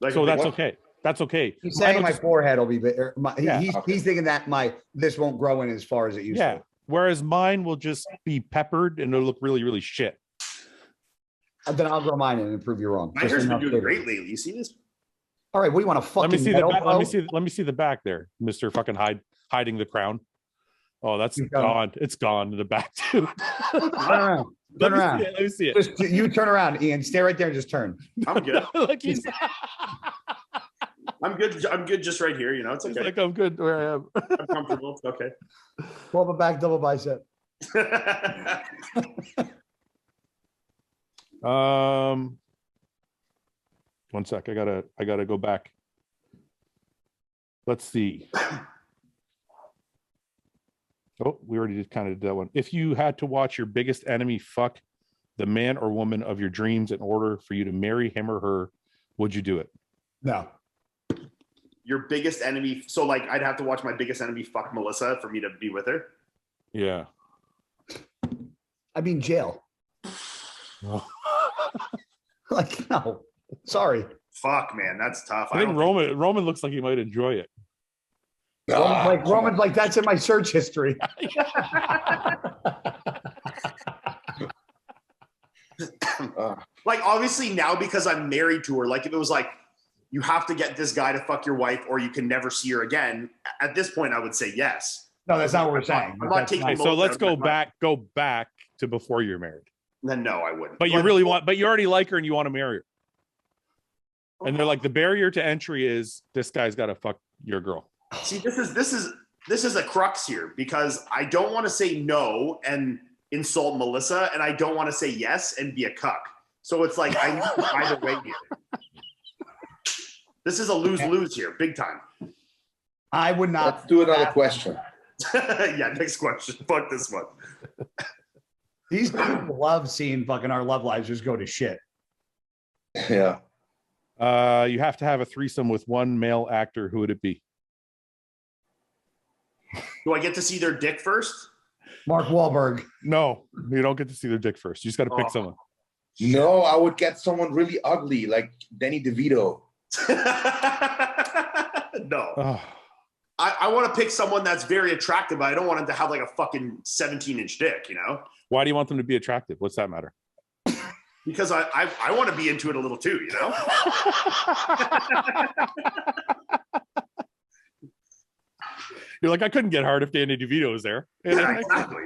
Like so that's okay. That's okay. He's saying my forehead will be bigger. He's thinking that this won't grow in as far as it used to. Whereas mine will just be peppered and it'll look really, really shit. And then I'll grow mine and prove you wrong. My hair's been doing great lately. You see this? All right, what do you want to fucking let me see the back there, Mr. Fucking hiding the crown. Oh, that's gone. It's gone in the back too. Turn around. Turn around. Let me see it. You turn around, Ian. Stay right there and just turn. I'm good. I'm good. I'm good just right here. It's okay. Like I'm good where I am. I'm comfortable. It's okay. Pull up a back double bicep. One sec. I gotta go back. Let's see. Oh, we already kind of did that one. If you had to watch your biggest enemy fuck the man or woman of your dreams in order for you to marry him or her, would you do it? No. Your biggest enemy. So like I'd have to watch my biggest enemy fuck Melissa for me to be with her. Yeah. I mean jail. Like, no. Sorry. Fuck, man. That's tough. I think Roman looks like he might enjoy it. Roman's like, that's in my search history. Like obviously now because I'm married to her, like if it was like you have to get this guy to fuck your wife or you can never see her again, at this point I would say yes. No, that's not what we're saying. I'm not taking so let's go back to before you're married. Then no, I wouldn't. But you already like her and you want to marry her. And they're like, the barrier to entry is this guy's got to fuck your girl. See, this is a crux here because I don't want to say no and insult Melissa, and I don't want to say yes and be a cuck. So it's like I need either way here. This is a lose-lose here, big time. I would not. Let's do another question. Yeah, next question. Fuck this one. These people love seeing fucking our love lives just go to shit. Yeah. You have to have a threesome with one male actor. Who would it be? Do I get to see their dick first? Mark Wahlberg. No, you don't get to see their dick first. You just got to pick someone. No, I would get someone really ugly, like Danny DeVito. No. Oh. I want to pick someone that's very attractive, but I don't want him to have like a fucking 17-inch dick, you know? Why do you want them to be attractive? What's that matter? Because I want to be into it a little too, you know? You're like, I couldn't get hard if Danny DeVito was there. Yeah, exactly.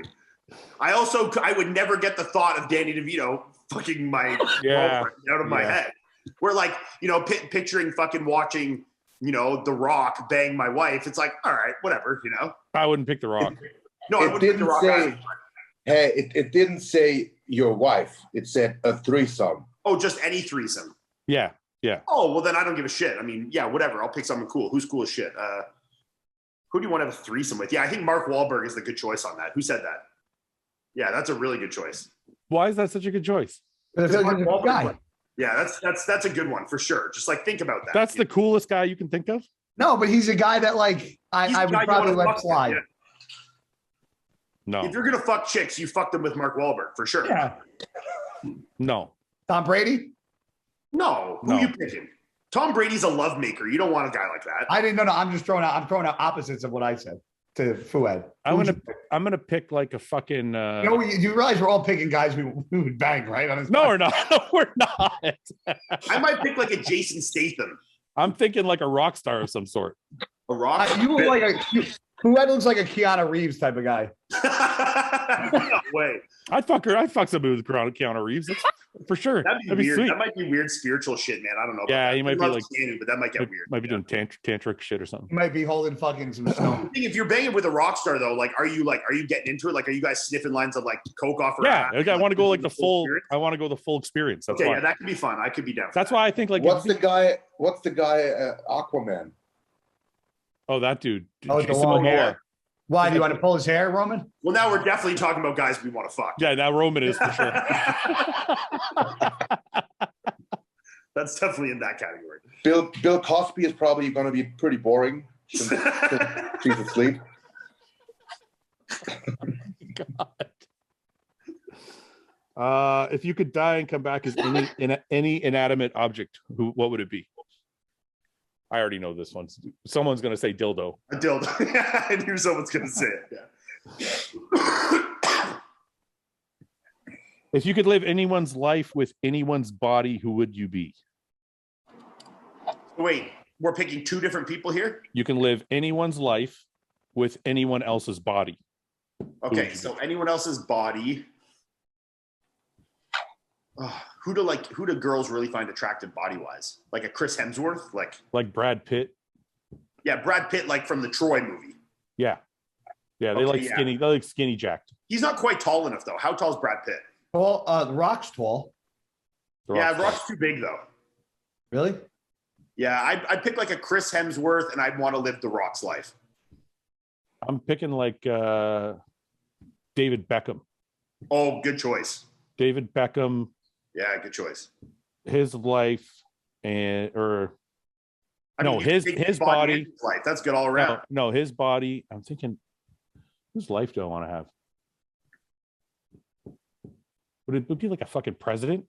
I would never get the thought of Danny DeVito fucking my girlfriend out of my head. We're like, you know, picturing fucking watching, you know, The Rock bang my wife. It's like, all right, whatever, you know? I wouldn't pick The Rock. No, I wouldn't pick The Rock either. Hey, it didn't say your wife. It said a threesome. Oh, just any threesome. Yeah. Oh, well, then I don't give a shit. I mean, yeah, whatever. I'll pick someone cool. Who's cool as shit? Who do you want to have a threesome with? Yeah, I think Mark Wahlberg is the good choice on that. Who said that? Yeah, that's a really good choice. Why is that such a good choice? Mark Wahlberg. Yeah, that's a good one for sure. Just like think about that. That's the coolest guy you can think of? No, but he's a guy that like I would probably let slide. Yeah. No. If you're gonna fuck chicks, you fuck them with Mark Wahlberg for sure. Yeah. No. Tom Brady? No. Who are you picking? Tom Brady's a love maker. You don't want a guy like that. I didn't know. No, I'm throwing out opposites of what I said to Fouad. I'm gonna pick like a fucking. You realize we're all picking guys we would bang, right? No, we're not. No, we're not. I might pick like a Jason Statham. I'm thinking like a rock star of some sort. A rock. You look like Fouad looks like a Keanu Reeves type of guy. No way. I'd fuck somebody with Keanu Reeves. That's for sure. That'd be weird. Sweet. That might be weird spiritual shit, man. I don't know. Yeah, he might be like, but that might get weird. Might be doing tantric shit or something. He might be holding fucking some stone. If you're banging with a rock star though, like, are you getting into it? Like, are you guys sniffing lines of like coke off? Yeah, I want to go like the full. I want to go the full experience. That's why. Yeah, that could be fun. I could be down. That's why I think like. What's the guy? Aquaman. Oh, that dude. Oh, the long hair. Why do you want to pull his hair, Roman? Well, now we're definitely talking about guys we want to fuck. Yeah, now Roman is for sure. That's definitely in that category. Bill Cosby is probably going to be pretty boring. She's asleep. God. If you could die and come back as any inanimate object, what would it be? I already know this one. Someone's going to say dildo. A dildo. I knew someone's going to say it. Yeah. If you could live anyone's life with anyone's body, who would you be? Wait, we're picking two different people here? You can live anyone's life with anyone else's body. Okay, so anyone else's body. Who do girls really find attractive body wise? Like a Chris Hemsworth, like Brad Pitt. Yeah, Brad Pitt, like from the Troy movie. Yeah, they like skinny. They like skinny jacked. He's not quite tall enough though. How tall is Brad Pitt? Well, The Rock's tall. The Rock's too big though. Really? Yeah, I'd pick like a Chris Hemsworth, and I'd want to live The Rock's life. I'm picking like David Beckham. Oh, good choice. David Beckham. Yeah, good choice. His life his body. Life. That's good all around. No, his body. I'm thinking, whose life do I want to have? Would it be like a fucking president?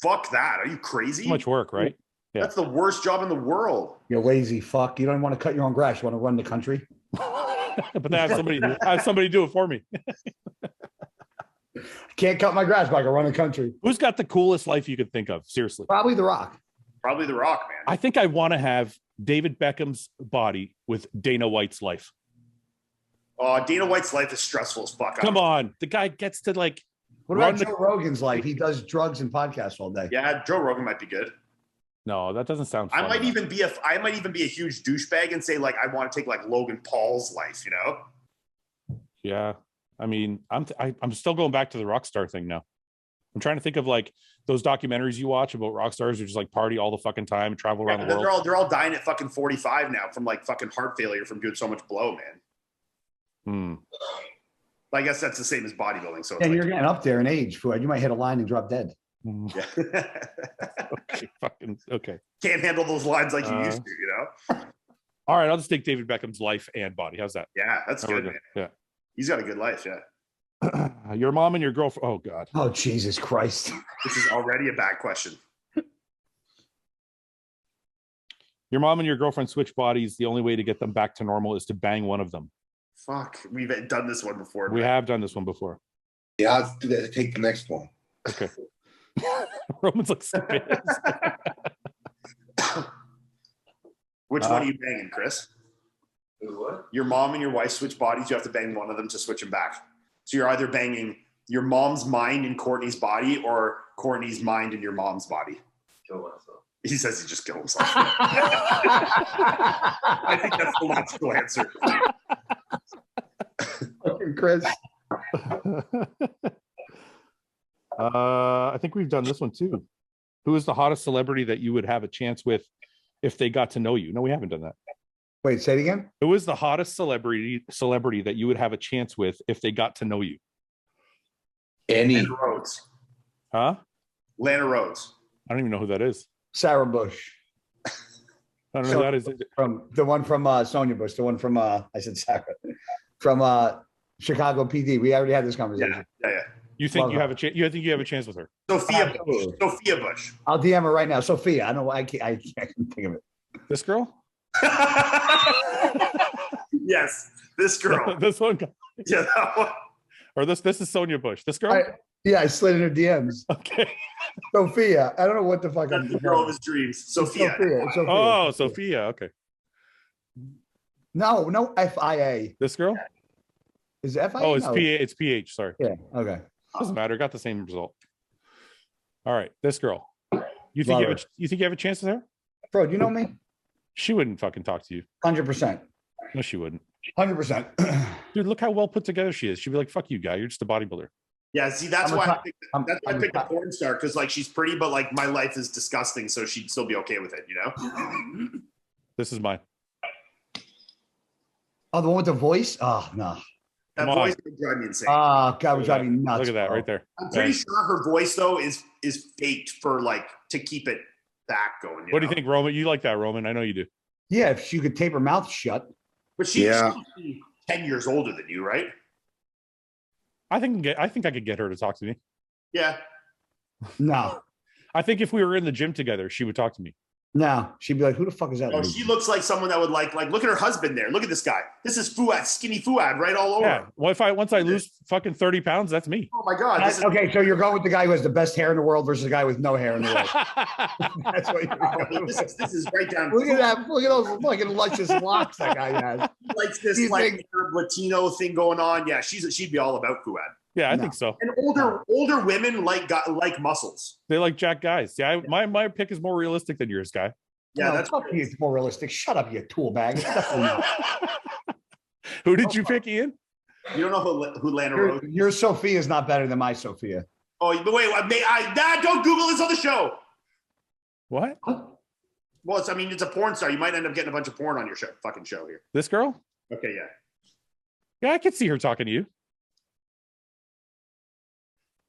Fuck that. Are you crazy? Too much work, right? Yeah. That's the worst job in the world. You lazy fuck. You don't want to cut your own grass. You want to run the country? But then I have somebody do it for me. Can't cut my grass, but I can run the country. Who's got the coolest life you could think of? Seriously. Probably The Rock. Probably The Rock, man. I think I want to have David Beckham's body with Dana White's life. Oh, Dana White's life is stressful as fuck. Come on. The guy gets to like. What about Joe Rogan's life? He does drugs and podcasts all day. Yeah, Joe Rogan might be good. No, that doesn't sound fun. I might even be a huge douchebag and say like I want to take like Logan Paul's life, you know? Yeah. I mean, I'm still going back to the rock star thing now. I'm trying to think of like those documentaries you watch about rock stars who just like party all the fucking time and travel around the world. They're all dying at fucking 45 now from like fucking heart failure from doing so much blow, man. I guess that's the same as bodybuilding. So you're getting up there in age, Fouad. You might hit a line and drop dead. Yeah. Okay. Can't handle those lines like you used to, you know? All right, I'll just take David Beckham's life and body. How's that? Yeah, that's good, man. Yeah. He's got a good life, yeah. Your mom and your girlfriend. Oh, God. Oh, Jesus Christ. This is already a bad question. Your mom and your girlfriend switch bodies. The only way to get them back to normal is to bang one of them. Fuck, we've done this one before. We have done this one before. Yeah, I'll take the next one. Okay. Roman's like, Which one are you banging, Chris? What? Your mom and your wife switch bodies. You have to bang one of them to switch them back. So you're either banging your mom's mind in Courtney's body or Courtney's mind in your mom's body. Kill myself. He says he just killed himself. I think that's the logical answer. Fucking Chris. I think we've done this one too. Who is the hottest celebrity that you would have a chance with if they got to know you? No, we haven't done that. Wait, say it again. Who is the hottest celebrity that you would have a chance with if they got to know you? Any. Lana Rhodes. Huh? Lana Rhodes. I don't even know who that is. Sarah Bush. I don't know who that is. From the one from Sonia Bush, the one from I said Sarah. From Chicago PD. We already had this conversation. Yeah. You think you have a chance? You think you have a chance with her? Sophia Bush. I'll DM her right now. Sophia. I know why I can't think of it. This girl? Yes, this girl. This one? Yeah, that one. Or this is Sonia Bush. This girl? I slid in her DMs. Okay. Sophia. I don't know what the fuck That's the girl of his dreams. Sophia. Sophia. Oh, Sophia. Okay. No, FIA. This girl? Is it FIA? Oh, it's PH. It's PH. Sorry. Yeah. Okay. Doesn't matter. Got the same result. All right. This girl. You think you have a chance with her? Bro, do you know me? She wouldn't fucking talk to you. 100%. No, she wouldn't. 100%. Dude, look how well put together she is. She'd be like, "Fuck you, guy. You're just a bodybuilder." Yeah, see, that's why I picked a porn star, because like she's pretty, but like my life is disgusting, so she'd still be okay with it, you know? This is mine. Oh, the one with the voice? Oh, no. That voice would drive me insane. Oh, God, would drive me nuts. Look at that right there. I'm pretty sure her voice though is faked for like to keep it back going. What do you think, Roman? You like that, Roman? I know you do. Yeah, if she could tape her mouth shut. But she's 10 years older than you, right? I think I could get her to talk to me. Yeah. No. I think if we were in the gym together, she would talk to me. No, she'd be like, "Who the fuck is that?" Oh, she looks like someone that would like look at her husband there. Look at this guy. This is Fouad, skinny Fouad, right all over. Yeah. Well, once I lose fucking 30 pounds, that's me. Oh my God. Okay, so you're going with the guy who has the best hair in the world versus the guy with no hair in the world. That's what you're going with. This is right down. Look at that. Look at those fucking luscious locks that guy has. Like this like Latino thing going on. Yeah, she'd be all about Fouad. Yeah, I think so. And older women like muscles. They like jack guys. Yeah, my pick is more realistic than yours, guy. Yeah, no, that's it's more realistic. Shut up, you tool bag. Who did you pick, Ian? You don't know who Lana Rhodes is? Your Sophia is not better than my Sophia. Oh, but wait, don't Google this on the show. What? Well, it's a porn star. You might end up getting a bunch of porn on your fucking show here. This girl? Okay, yeah. Yeah, I could see her talking to you.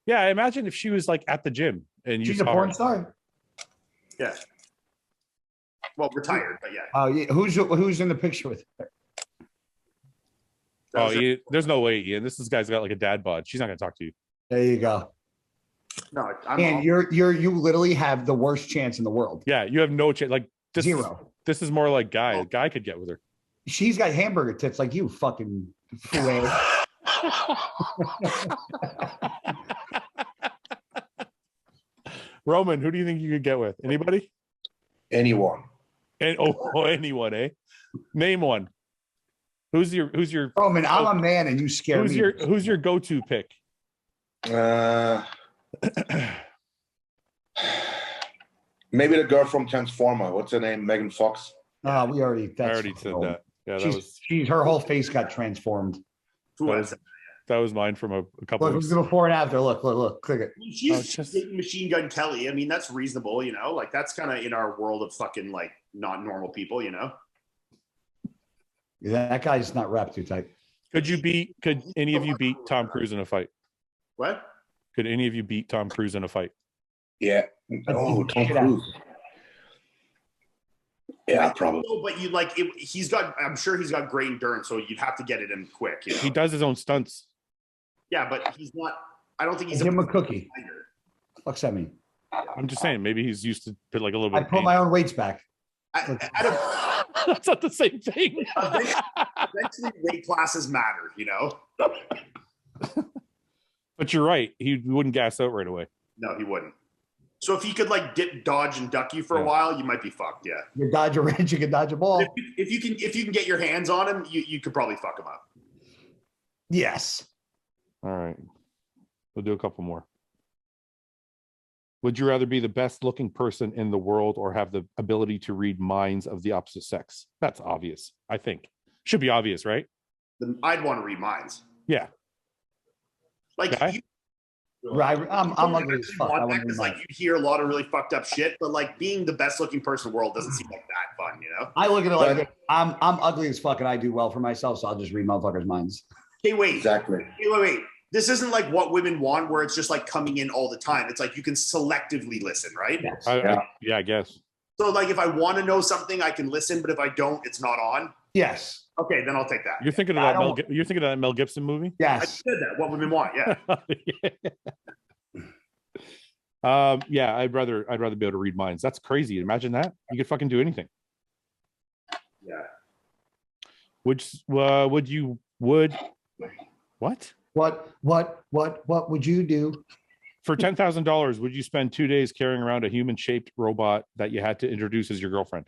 Yeah, I imagine if she was like at the gym and you She's a porn star. Yeah. Well, retired, but yeah. Oh, yeah. Who's in the picture with her? Oh, Ian, there's no way, Ian. This guy's got like a dad bod. She's not gonna talk to you. There you go. No, and you literally have the worst chance in the world. Yeah, you have no chance. Like zero. This is more like guy. A guy could get with her. She's got hamburger tits like you, fucking fool. Roman, who do you think you could get with? Anybody? Anyone. Anyone, eh? Name one. Who's your Roman, I'm a man and you scare me. Who's your go-to pick? Maybe the girl from Transformer. What's her name? Megan Fox. I already said that. Yeah, her whole face got transformed. That was mine from a couple. Look, before and after. Look, click it. She's dating Machine Gun Kelly. I mean, that's reasonable, you know. Like that's kind of in our world of fucking like not normal people, you know. Yeah, that guy's not wrapped too tight. Could any of you beat Tom Cruise in a fight? What? Could any of you beat Tom Cruise in a fight? Yeah. Oh, Tom Cruise. Yeah, probably. No, but you like it, he's got. I'm sure he's got great endurance, so you'd have to get it in quick. You know? He does his own stunts. Yeah, but he's not. I don't think he's Give him a cookie. fighter. What's that mean? I'm just saying, maybe he's used to put like a little bit. I put my own weights back. That's not the same thing. Eventually, weight classes matter, you know. But you're right. He wouldn't gas out right away. No, he wouldn't. So if he could like dip, dodge, and duck you for a while, you might be fucked. Yeah. You dodge a wrench, you can dodge a ball. If you can get your hands on him, you could probably fuck him up. Yes. All right. We'll do a couple more. Would you rather be the best looking person in the world or have the ability to read minds of the opposite sex? That's obvious, I think. Should be obvious, right? Then I'd want to read minds. Yeah. Like, I'm ugly as fuck. Like you hear a lot of really fucked up shit, but like being the best looking person in the world doesn't seem like that fun, you know? I look at it like this. I'm ugly as fuck and I do well for myself, so I'll just read motherfuckers' minds. Hey, wait. Exactly. Hey, wait. This isn't like what women want, where it's just like coming in all the time. It's like you can selectively listen, right? Yes. I guess. So like if I want to know something, I can listen, but if I don't, it's not on. Yes. Okay, then I'll take that. You're thinking of that you're thinking of that Mel Gibson movie? I Yes. said that. What women want, yeah. Yeah, I'd rather be able to read minds. That's crazy. Imagine that. You could fucking do anything. Yeah. What would you would what? What would you do? For $10,000, would you spend 2 days carrying around a human-shaped robot that you had to introduce as your girlfriend?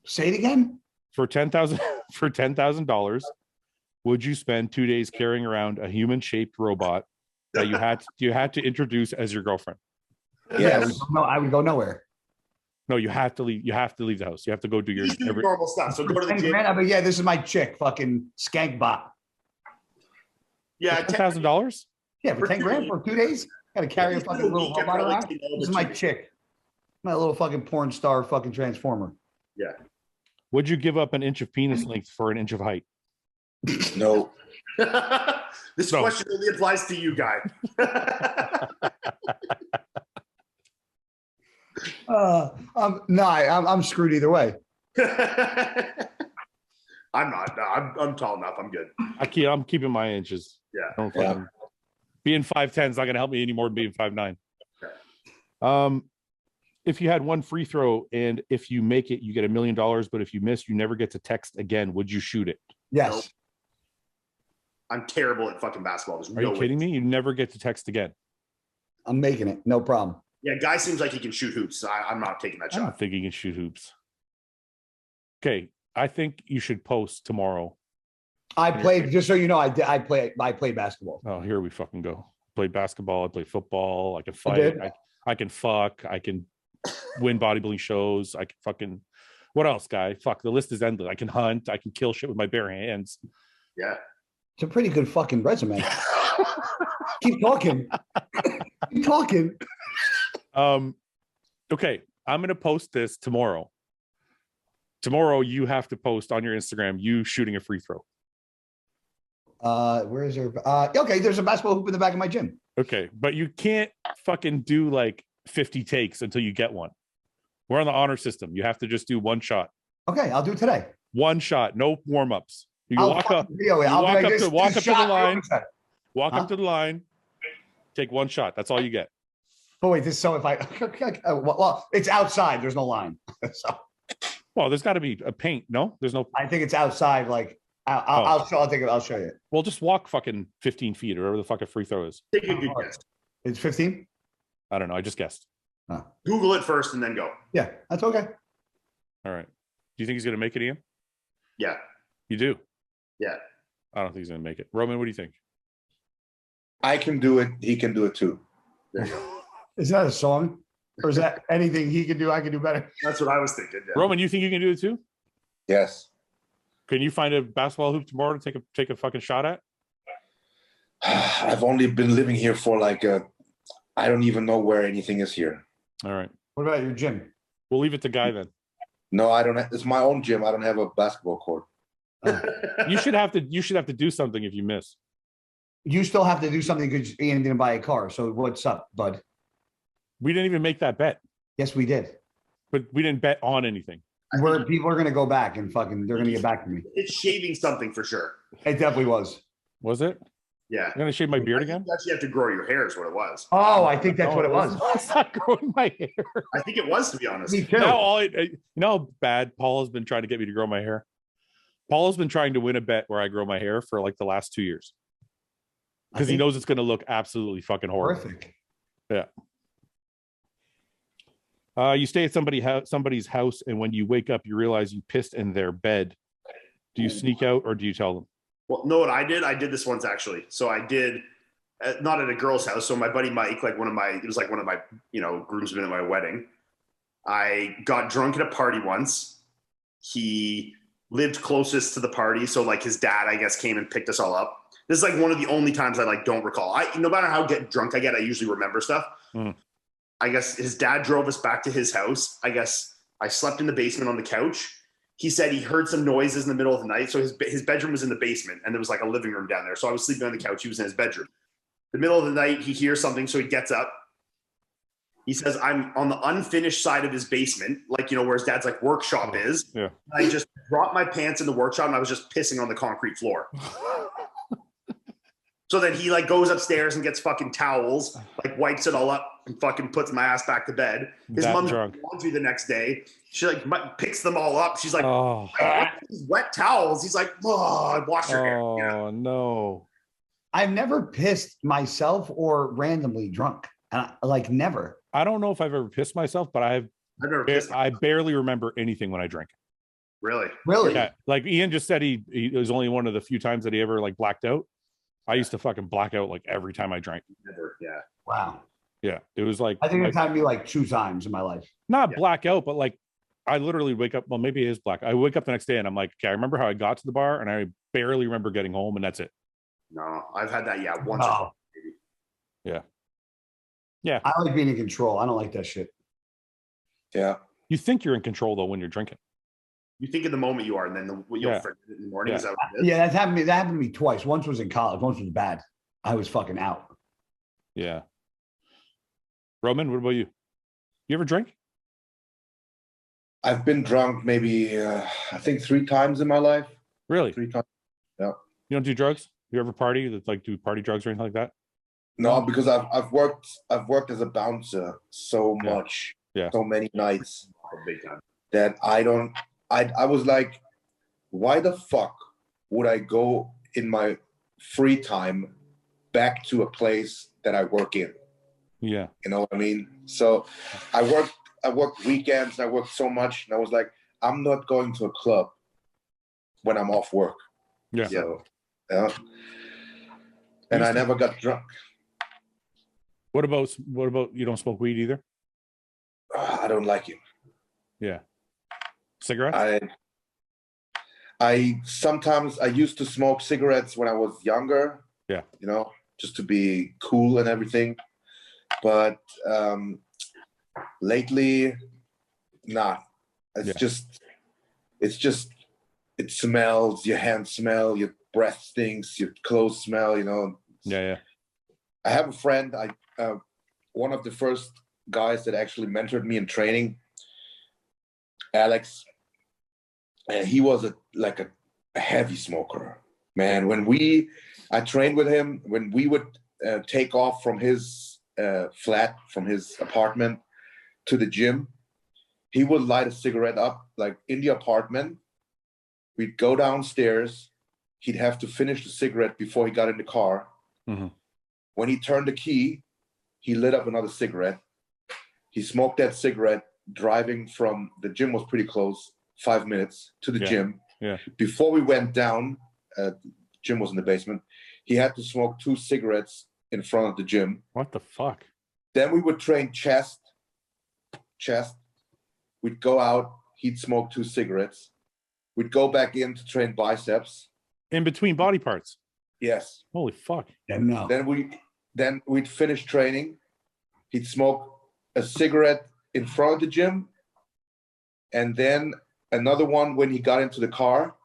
Say it again. For $10,000, would you spend 2 days carrying around a human-shaped robot that you had to introduce as your girlfriend? Yes. No, I would go nowhere. No, you have to leave. You have to leave the house. You have to go do your normal stuff. So go to the gym. But yeah, this is my chick, fucking skank bot. Yeah, $10,000. Yeah, for 10 grand for 2 days. Got to carry a fucking little robot around. This is my chick, my little fucking porn star, fucking transformer. Yeah. Would you give up an inch of penis length for an inch of height? No. This question only applies to you, Guy. I'm screwed either way. I'm not. No, I'm tall enough. I'm good. I'm keeping my inches. Yeah. Being 5'10" is not going to help me any more than being 5'9". If you had one free throw and if you make it, you get $1 million, but if you miss, you never get to text again. Would you shoot it? Yes. Nope. I'm terrible at fucking basketball. Are you kidding me? You never get to text again. I'm making it. No problem. Yeah, Guy seems like he can shoot hoops. I'm not taking that I don't shot. think he can shoot hoops. Okay, I think you should post tomorrow. I played, just so you know, I played basketball. Oh, here we fucking go. Played basketball. I play football. I can fight. I can fuck. I can win bodybuilding shows. I can fucking. What else, Guy? Fuck. The list is endless. I can hunt. I can kill shit with my bare hands. Yeah. It's a pretty good fucking resume. Keep talking. Keep talking. Okay, I'm gonna post this tomorrow. Tomorrow, you have to post on your Instagram you shooting a free throw. Where is there? Okay, there's a basketball hoop in the back of my gym. Okay, but you can't fucking do like 50 takes until you get one. We're on the honor system. You have to just do one shot. Okay, I'll do it today. One shot, no warm ups. You walk up. Walk up to the line. Walk up to the line. Take one shot. That's all you get. But wait, this so if I well, it's outside. There's no line. So. Well, there's got to be a paint. No, there's no. I think it's outside. Like I'll show you. Well, just walk fucking 15 feet or whatever the fuck a free throw is. Take a good guess. It's 15. I don't know. I just guessed. Google it first and then go. Yeah, that's okay. All right. Do you think he's gonna make it, Ian? Yeah. You do? Yeah. I don't think he's gonna make it. Roman, what do you think? I can do it. He can do it too. There you go. Is that a song? Or is that anything he can do, I can do better? That's what I was thinking. Yeah. Roman, you think you can do it too? Yes. Can you find a basketball hoop tomorrow to take a fucking shot at? I've only been living here for I don't even know where anything is here. All right. What about your gym? We'll leave it to Guy then. No, I don't. It's my own gym. I don't have a basketball court. You should have to do something if you miss. You still have to do something because Ian didn't buy a car. So what's up, bud? We didn't even make that bet. Yes, we did. But we didn't bet on anything. where people are going to go back and fucking, they're going to get back to me. It's shaving something for sure. It definitely was. Was it? Yeah. I'm going to shave my beard again? You actually have to grow your hair is what it was. Oh, I think that's what it was. It's not growing my hair. I think it was, to be honest. Me too. Now, you know how bad Paula's been trying to get me to grow my hair? Paula's been trying to win a bet where I grow my hair for like the last 2 years. Because he knows it's going to look absolutely fucking horrible. Horrific. Yeah. You stay at somebody's house, and when you wake up, you realize you pissed in their bed. Do you sneak out or do you tell them? Well, know what I did? I did this once actually. So I did, not at a girl's house. So my buddy Mike, it was like one of my, groomsmen at my wedding. I got drunk at a party once. He lived closest to the party. So like his dad, I guess, came and picked us all up. This is like one of the only times I like don't recall. No matter how drunk I get, I usually remember stuff. Mm. I guess his dad drove us back to his house. I guess I slept in the basement on the couch. He said he heard some noises in the middle of the night. So his bedroom was in the basement and there was like a living room down there. So I was sleeping on the couch. He was in his bedroom. The middle of the night, he hears something. So he gets up. He says, I'm on the unfinished side of his basement, like, where his dad's like workshop is. Yeah. I just dropped my pants in the workshop and I was just pissing on the concrete floor. So then he like goes upstairs and gets fucking towels, like wipes it all up and fucking puts my ass back to bed. His mom's laundry the next day. She like picks them all up. She's like, oh, wet towels. He's like, oh, wash your hair. Oh, no. I've never pissed myself or randomly drunk. Like never. I don't know if I've ever pissed myself, but I've never pissed. I barely remember anything when I drink. Really? Yeah. Like Ian just said, he was only one of the few times that he ever like blacked out. I used to fucking black out like every time I drank. Never. Yeah. Wow. Yeah. It was like, I think it's happened to me like 2 times in my life. Not black out, but like I literally wake up. Well, maybe it is black. I wake up the next day and I'm like, okay, I remember how I got to the bar and I barely remember getting home and that's it. No, I've had that. Yeah. Once. Oh. Yeah. Yeah. I like being in control. I don't like that shit. Yeah. You think you're in control though when you're drinking. You think in the moment you are, and then you'll forget it in the morning. Yeah. Is that what it is? Yeah, that happened to me twice. Once was in college. Once was bad. I was fucking out. Yeah. Roman, what about you? You ever drink? I've been drunk maybe, I think 3 times in my life. Really? 3 times. Yeah. You don't do drugs? You ever party? That's like do party drugs or anything like that? No, because I've worked as a bouncer so much, so many nights that I was like, why the fuck would I go in my free time back to a place that I work in? Yeah. You know what I mean? So I worked weekends, I worked so much, and I was like, I'm not going to a club when I'm off work. Yeah. So, yeah. And I never got drunk. What about you don't smoke weed either? I don't like it. Yeah. Cigarettes? I sometimes used to smoke cigarettes when I was younger. Yeah. Just to be cool and everything. But lately, nah. It smells, your hands smell, your breath stinks, your clothes smell, Yeah. I have a friend, one of the first guys that actually mentored me in training, Alex. And he was a heavy smoker, man. I trained with him, when we would take off from his flat, from his apartment to the gym, he would light a cigarette up, like in the apartment. We'd go downstairs. He'd have to finish the cigarette before he got in the car. Mm-hmm. When he turned the key, he lit up another cigarette. He smoked that cigarette driving from the gym was pretty close. 5 minutes to the gym. Yeah. Before we went down, gym was in the basement. He had to smoke 2 cigarettes in front of the gym. What the fuck? Then we would train chest. We'd go out. He'd smoke 2 cigarettes. We'd go back in to train biceps. In between body parts? Yes. Holy fuck. Yeah, no. Then we'd finish training. He'd smoke a cigarette in front of the gym. And then another one when he got into the car.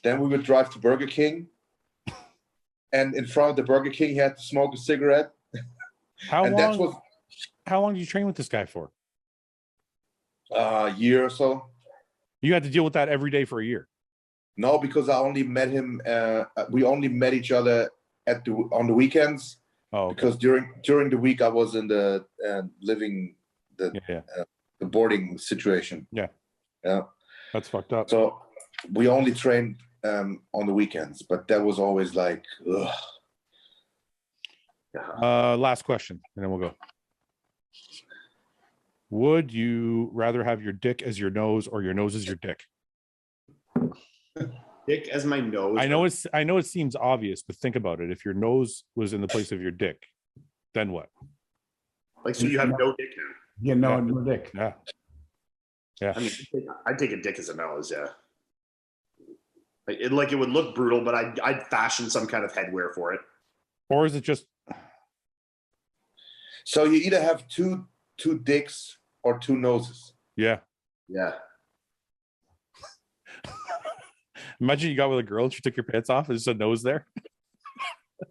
Then we would drive to Burger King. And in front of the Burger King, he had to smoke a cigarette. How long did you train with this guy for? Year or so. You had to deal with that every day for a year. No, because I only met him. We only met each other on the weekends. Oh, okay. Because during the week I was in the living the boarding situation. Yeah. That's fucked up. So we only trained on the weekends, but that was always like, ugh. Last question, and then we'll go. Would you rather have your dick as your nose or your nose as your dick? Dick as my nose. I know it seems obvious, but think about it. If your nose was in the place of your dick, then what? Like, so you have no dick now. Yeah, no dick. Yeah. Yeah. I mean, I'd take a dick as a nose, yeah. Like it would look brutal, but I'd fashion some kind of headwear for it. Or is it just? So you either have two dicks or two noses. Yeah. Yeah. Imagine you got with a girl and she took your pants off and there's a nose there.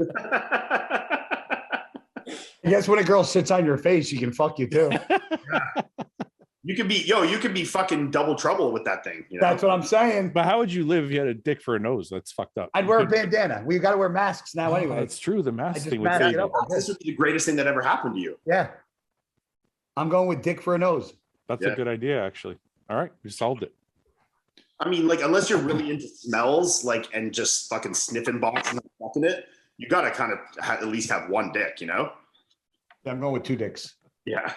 I guess when a girl sits on your face, she can fuck you too. Yeah. You could be fucking double trouble with that thing. You know? That's what I'm saying. But how would you live if you had a dick for a nose? That's fucked up. I'd wear a bandana. We got to wear masks now anyway. That's true. The mask thing would mask save it you. up like This would be the greatest thing that ever happened to you. Yeah. I'm going with dick for a nose. That's a good idea, actually. All right, we solved it. I mean, like, unless you're really into smells, like, and just fucking sniffing box and fucking it, you got to kind of at least have one dick, you know? I'm going with two dicks. Yeah.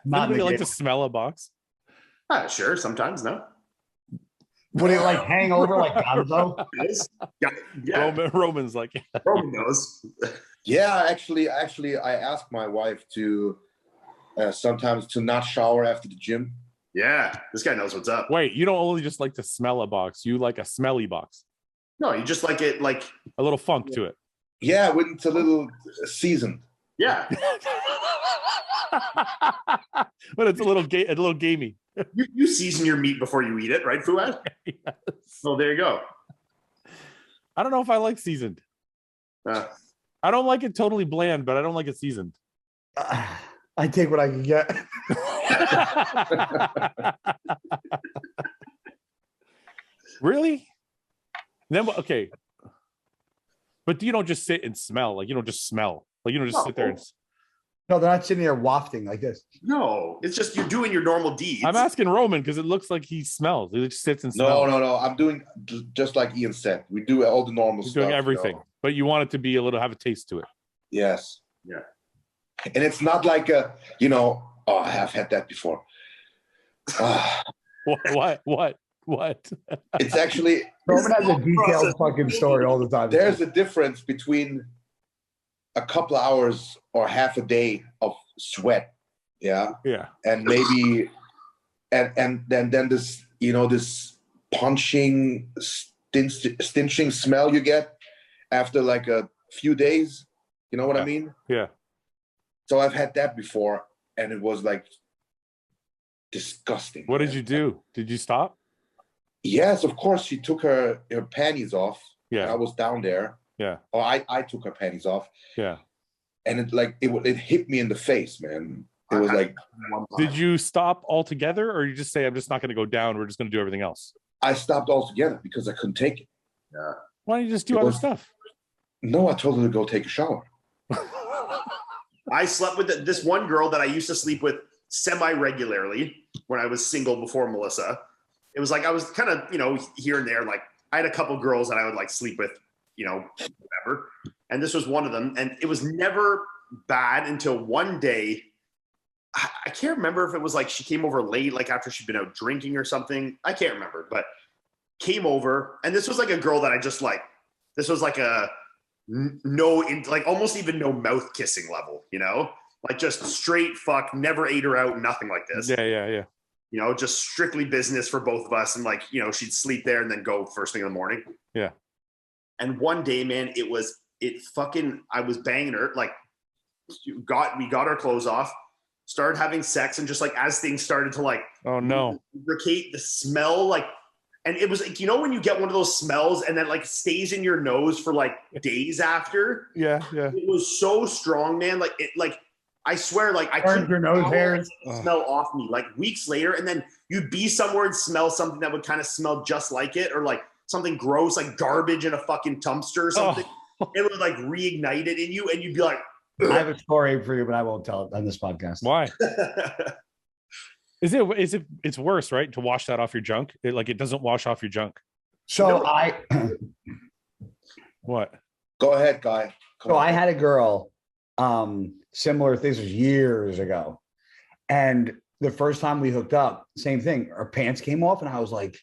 Not Would you like to smell a box? Sure. Sometimes, no. Would it like hang over like Gonzo? Yeah. Roman's like, yeah. Roman knows. Yeah, actually, I asked my wife to sometimes to not shower after the gym. Yeah, this guy knows what's up. Wait, you don't only just like to smell a box. You like a smelly box. No, you just like it, like a little funk to it. Yeah, when it's a little seasoned. Yeah. But it's a little gamey. You season your meat before you eat it, right, Fouad? Yes. Oh, there you go. I don't know if I like seasoned. I don't like it totally bland, but I don't like it seasoned. I take what I can get. Really? Then okay. But you don't just sit and smell. Like you don't just smell. Like you don't just sit there and. No, they're not sitting there wafting like this. No, it's just you're doing your normal deeds. I'm asking Roman because it looks like he smells. He just sits and smells. No. I'm doing just like Iain said. We do all the normal stuff. Doing everything, but you want it to be have a taste to it. Yes. Yeah. And it's not like I have had that before. What? It's actually Roman has a detailed fucking story all the time. There's a difference between a couple of hours or half a day of sweat. Yeah. And maybe and then this, this punching, stinching smell you get after like a few days. You know what I mean? Yeah. So I've had that before and it was like disgusting. What did you do? Did you stop? Yes, of course. She took her panties off. Yeah. I was down there. Yeah. Or I took her panties off. Yeah. And it hit me in the face, man. It was like. Did you stop altogether, or you just say, "I'm just not going to go down. We're just going to do everything else"? I stopped altogether because I couldn't take it. Yeah. Why don't you just do other stuff? No, I told her to go take a shower. I slept with this one girl that I used to sleep with semi-regularly when I was single before Melissa. It was like I was kind of, here and there. Like I had a couple girls that I would like sleep with, whatever. And this was one of them. And it was never bad until one day. I can't remember if it was like she came over late, like after she'd been out drinking or something. I can't remember, but came over. And this was like a girl that I just like. This was like almost even no mouth kissing level, like just straight fuck, never ate her out, nothing like this. Yeah. Just strictly business for both of us. And like, she'd sleep there and then go first thing in the morning. Yeah. And one day, man, I was banging her. Like we got our clothes off, started having sex. And just like, as things started to like, oh no, lubricate, the smell, like, and it was like, when you get one of those smells and then like stays in your nose for like days after. Yeah. It was so strong, man. Like I swear, like I Burns your nose hairs. Smell off me like weeks later, and then you'd be somewhere and smell something that would kind of smell just like it, or like something gross, like garbage in a fucking dumpster or something. It would like reignite it in you, and you'd be like, ugh. I have a story for you, but I won't tell it on this podcast. Why? It's worse, right? To wash that off your junk. It doesn't wash off your junk. So What? Go ahead, Guy. I had a girl, similar. This was years ago. And the first time we hooked up, same thing. Her pants came off, and I was like,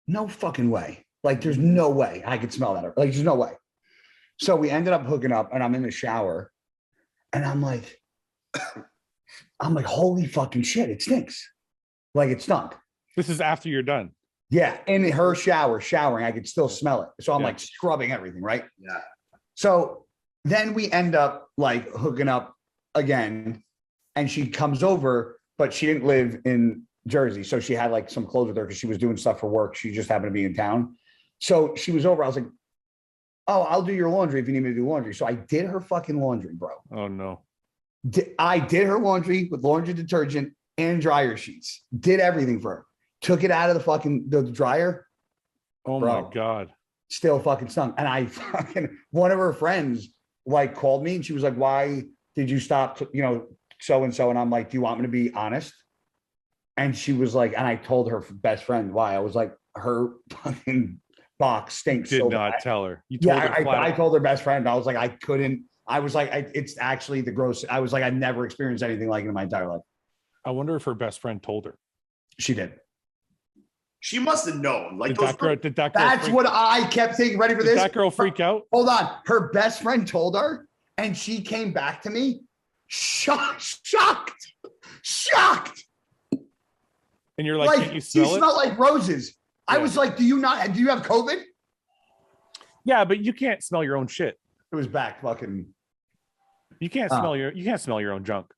no fucking way. Like, there's no way I could smell that. Like, there's no way. So we ended up hooking up, and I'm in the shower, and I'm like, holy fucking shit, it stinks. Like, it stunk. This is after you're done. Yeah, in her showering, I could still smell it. So I'm like scrubbing everything, right? Yeah. So then we end up like hooking up again, and she comes over, but she didn't live in Jersey. So she had like some clothes with her because she was doing stuff for work. She just happened to be in town. So she was over. I was like, oh, I'll do your laundry if you need me to do laundry. So I did her fucking laundry, bro. Oh, no. I did her laundry with laundry detergent and dryer sheets. Did everything for her. Took it out of the dryer. Oh, bro, my God. Still fucking stunk. And one of her friends like called me, and she was like, why did you stop, so-and-so? And I'm like, do you want me to be honest? And she was like, and I told her best friend why. I was like, her fucking box stinks. Did so not bad. tell her. You told her I told her best friend. I was like, it's actually the gross. I was like, I never experienced anything like it in my entire life. I wonder if her best friend told her. She did. She must have known. Like, did that girl that's what I kept thinking. Ready for this? Did that girl freak out? Hold on. Her best friend told her, and she came back to me shocked. And you're like, can you smell it? You smell like roses. Yeah. I was like, do you have COVID? Yeah, but you can't smell your own shit. It was back fucking. You can't smell your own junk.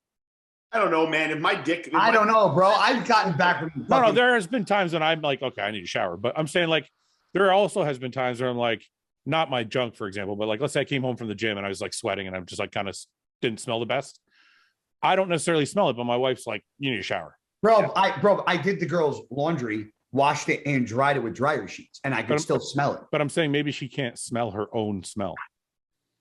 I don't know, man. If my dick, I don't know, bro. I've gotten back. No. There has been times when I'm like, okay, I need a shower. But I'm saying like, there also has been times where I'm like, not my junk, for example, but like, let's say I came home from the gym and I was like sweating and I'm just like kind of didn't smell the best. I don't necessarily smell it, but my wife's like, you need a shower. Bro, I did the girl's laundry, washed it and dried it with dryer sheets, and I could still smell it. But I'm saying maybe she can't smell her own smell.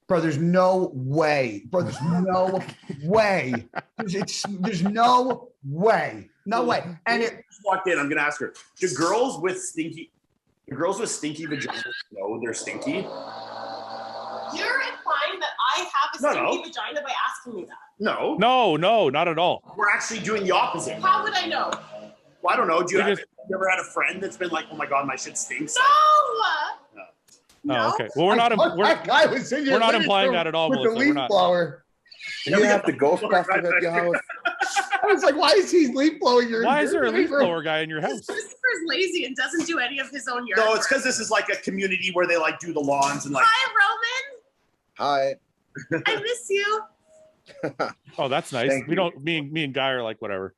Bro, there's no way. Bro, there's no way. There's no way. No way. And it just walked in. I'm gonna ask her. Do girls with stinky vaginas know they're stinky? You're implying that I have a stinky vagina by asking me that. No, not at all. We're actually doing the opposite. How would I know? Well, I don't know. You ever had a friend that's been like, oh my God, my shit stinks? No. Oh, okay. Well, we're not implying that at all, with Melissa. the leaf blower. You have the Ghostbusters at your house? I was like, why is he leaf blowing your? Why is there a leaf blower guy in your house? Christopher's lazy and doesn't do any of his own yard. No, it's because this is like a community where they like do the lawns and like. Hi, Hi. Roman. I miss you. Oh, that's nice. Thank we don't. Me and Guy are like whatever.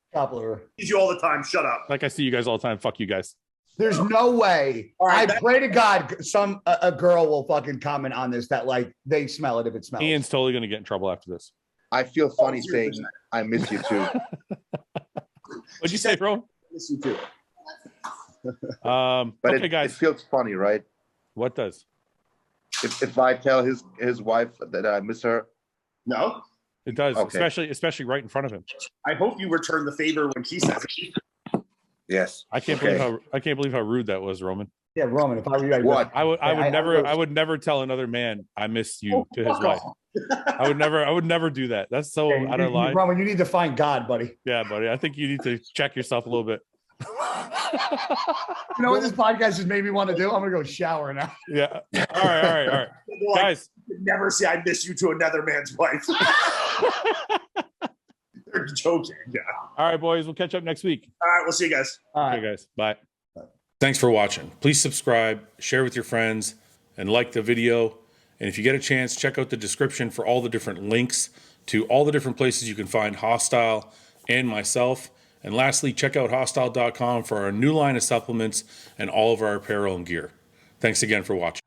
Sees you all the time. Shut up. Like I see you guys all the time. Fuck you guys. There's no way. All right, I pray to God a girl will fucking comment on this that like they smell it if it smells. Ian's totally gonna get in trouble after this. I feel funny saying I miss you too. What'd you say, bro? I miss you too. But okay, guys. It feels funny, right? What does? If I tell his wife that I miss her. No. It does, okay. especially right in front of him. I hope you return the favor when she says it. Yes. I can't believe how rude that was, Roman. Yeah, Roman. If I were you, I would never tell another man I miss you to his wife. I would never do that. That's so out of line. Roman, you need to find God, buddy. Yeah, buddy. I think you need to check yourself a little bit. You know what this podcast has made me want to do? I'm gonna go shower now. Yeah. All right. Guys, never say I miss you to another man's wife. They're joking. Yeah. All right, boys. We'll catch up next week. All right. We'll see you guys. Okay, guys. Bye. Thanks for watching. Please subscribe, share with your friends, and like the video. And if you get a chance, check out the description for all the different links to all the different places you can find Hostile and myself. And lastly, check out hostile.com for our new line of supplements and all of our apparel and gear. Thanks again for watching.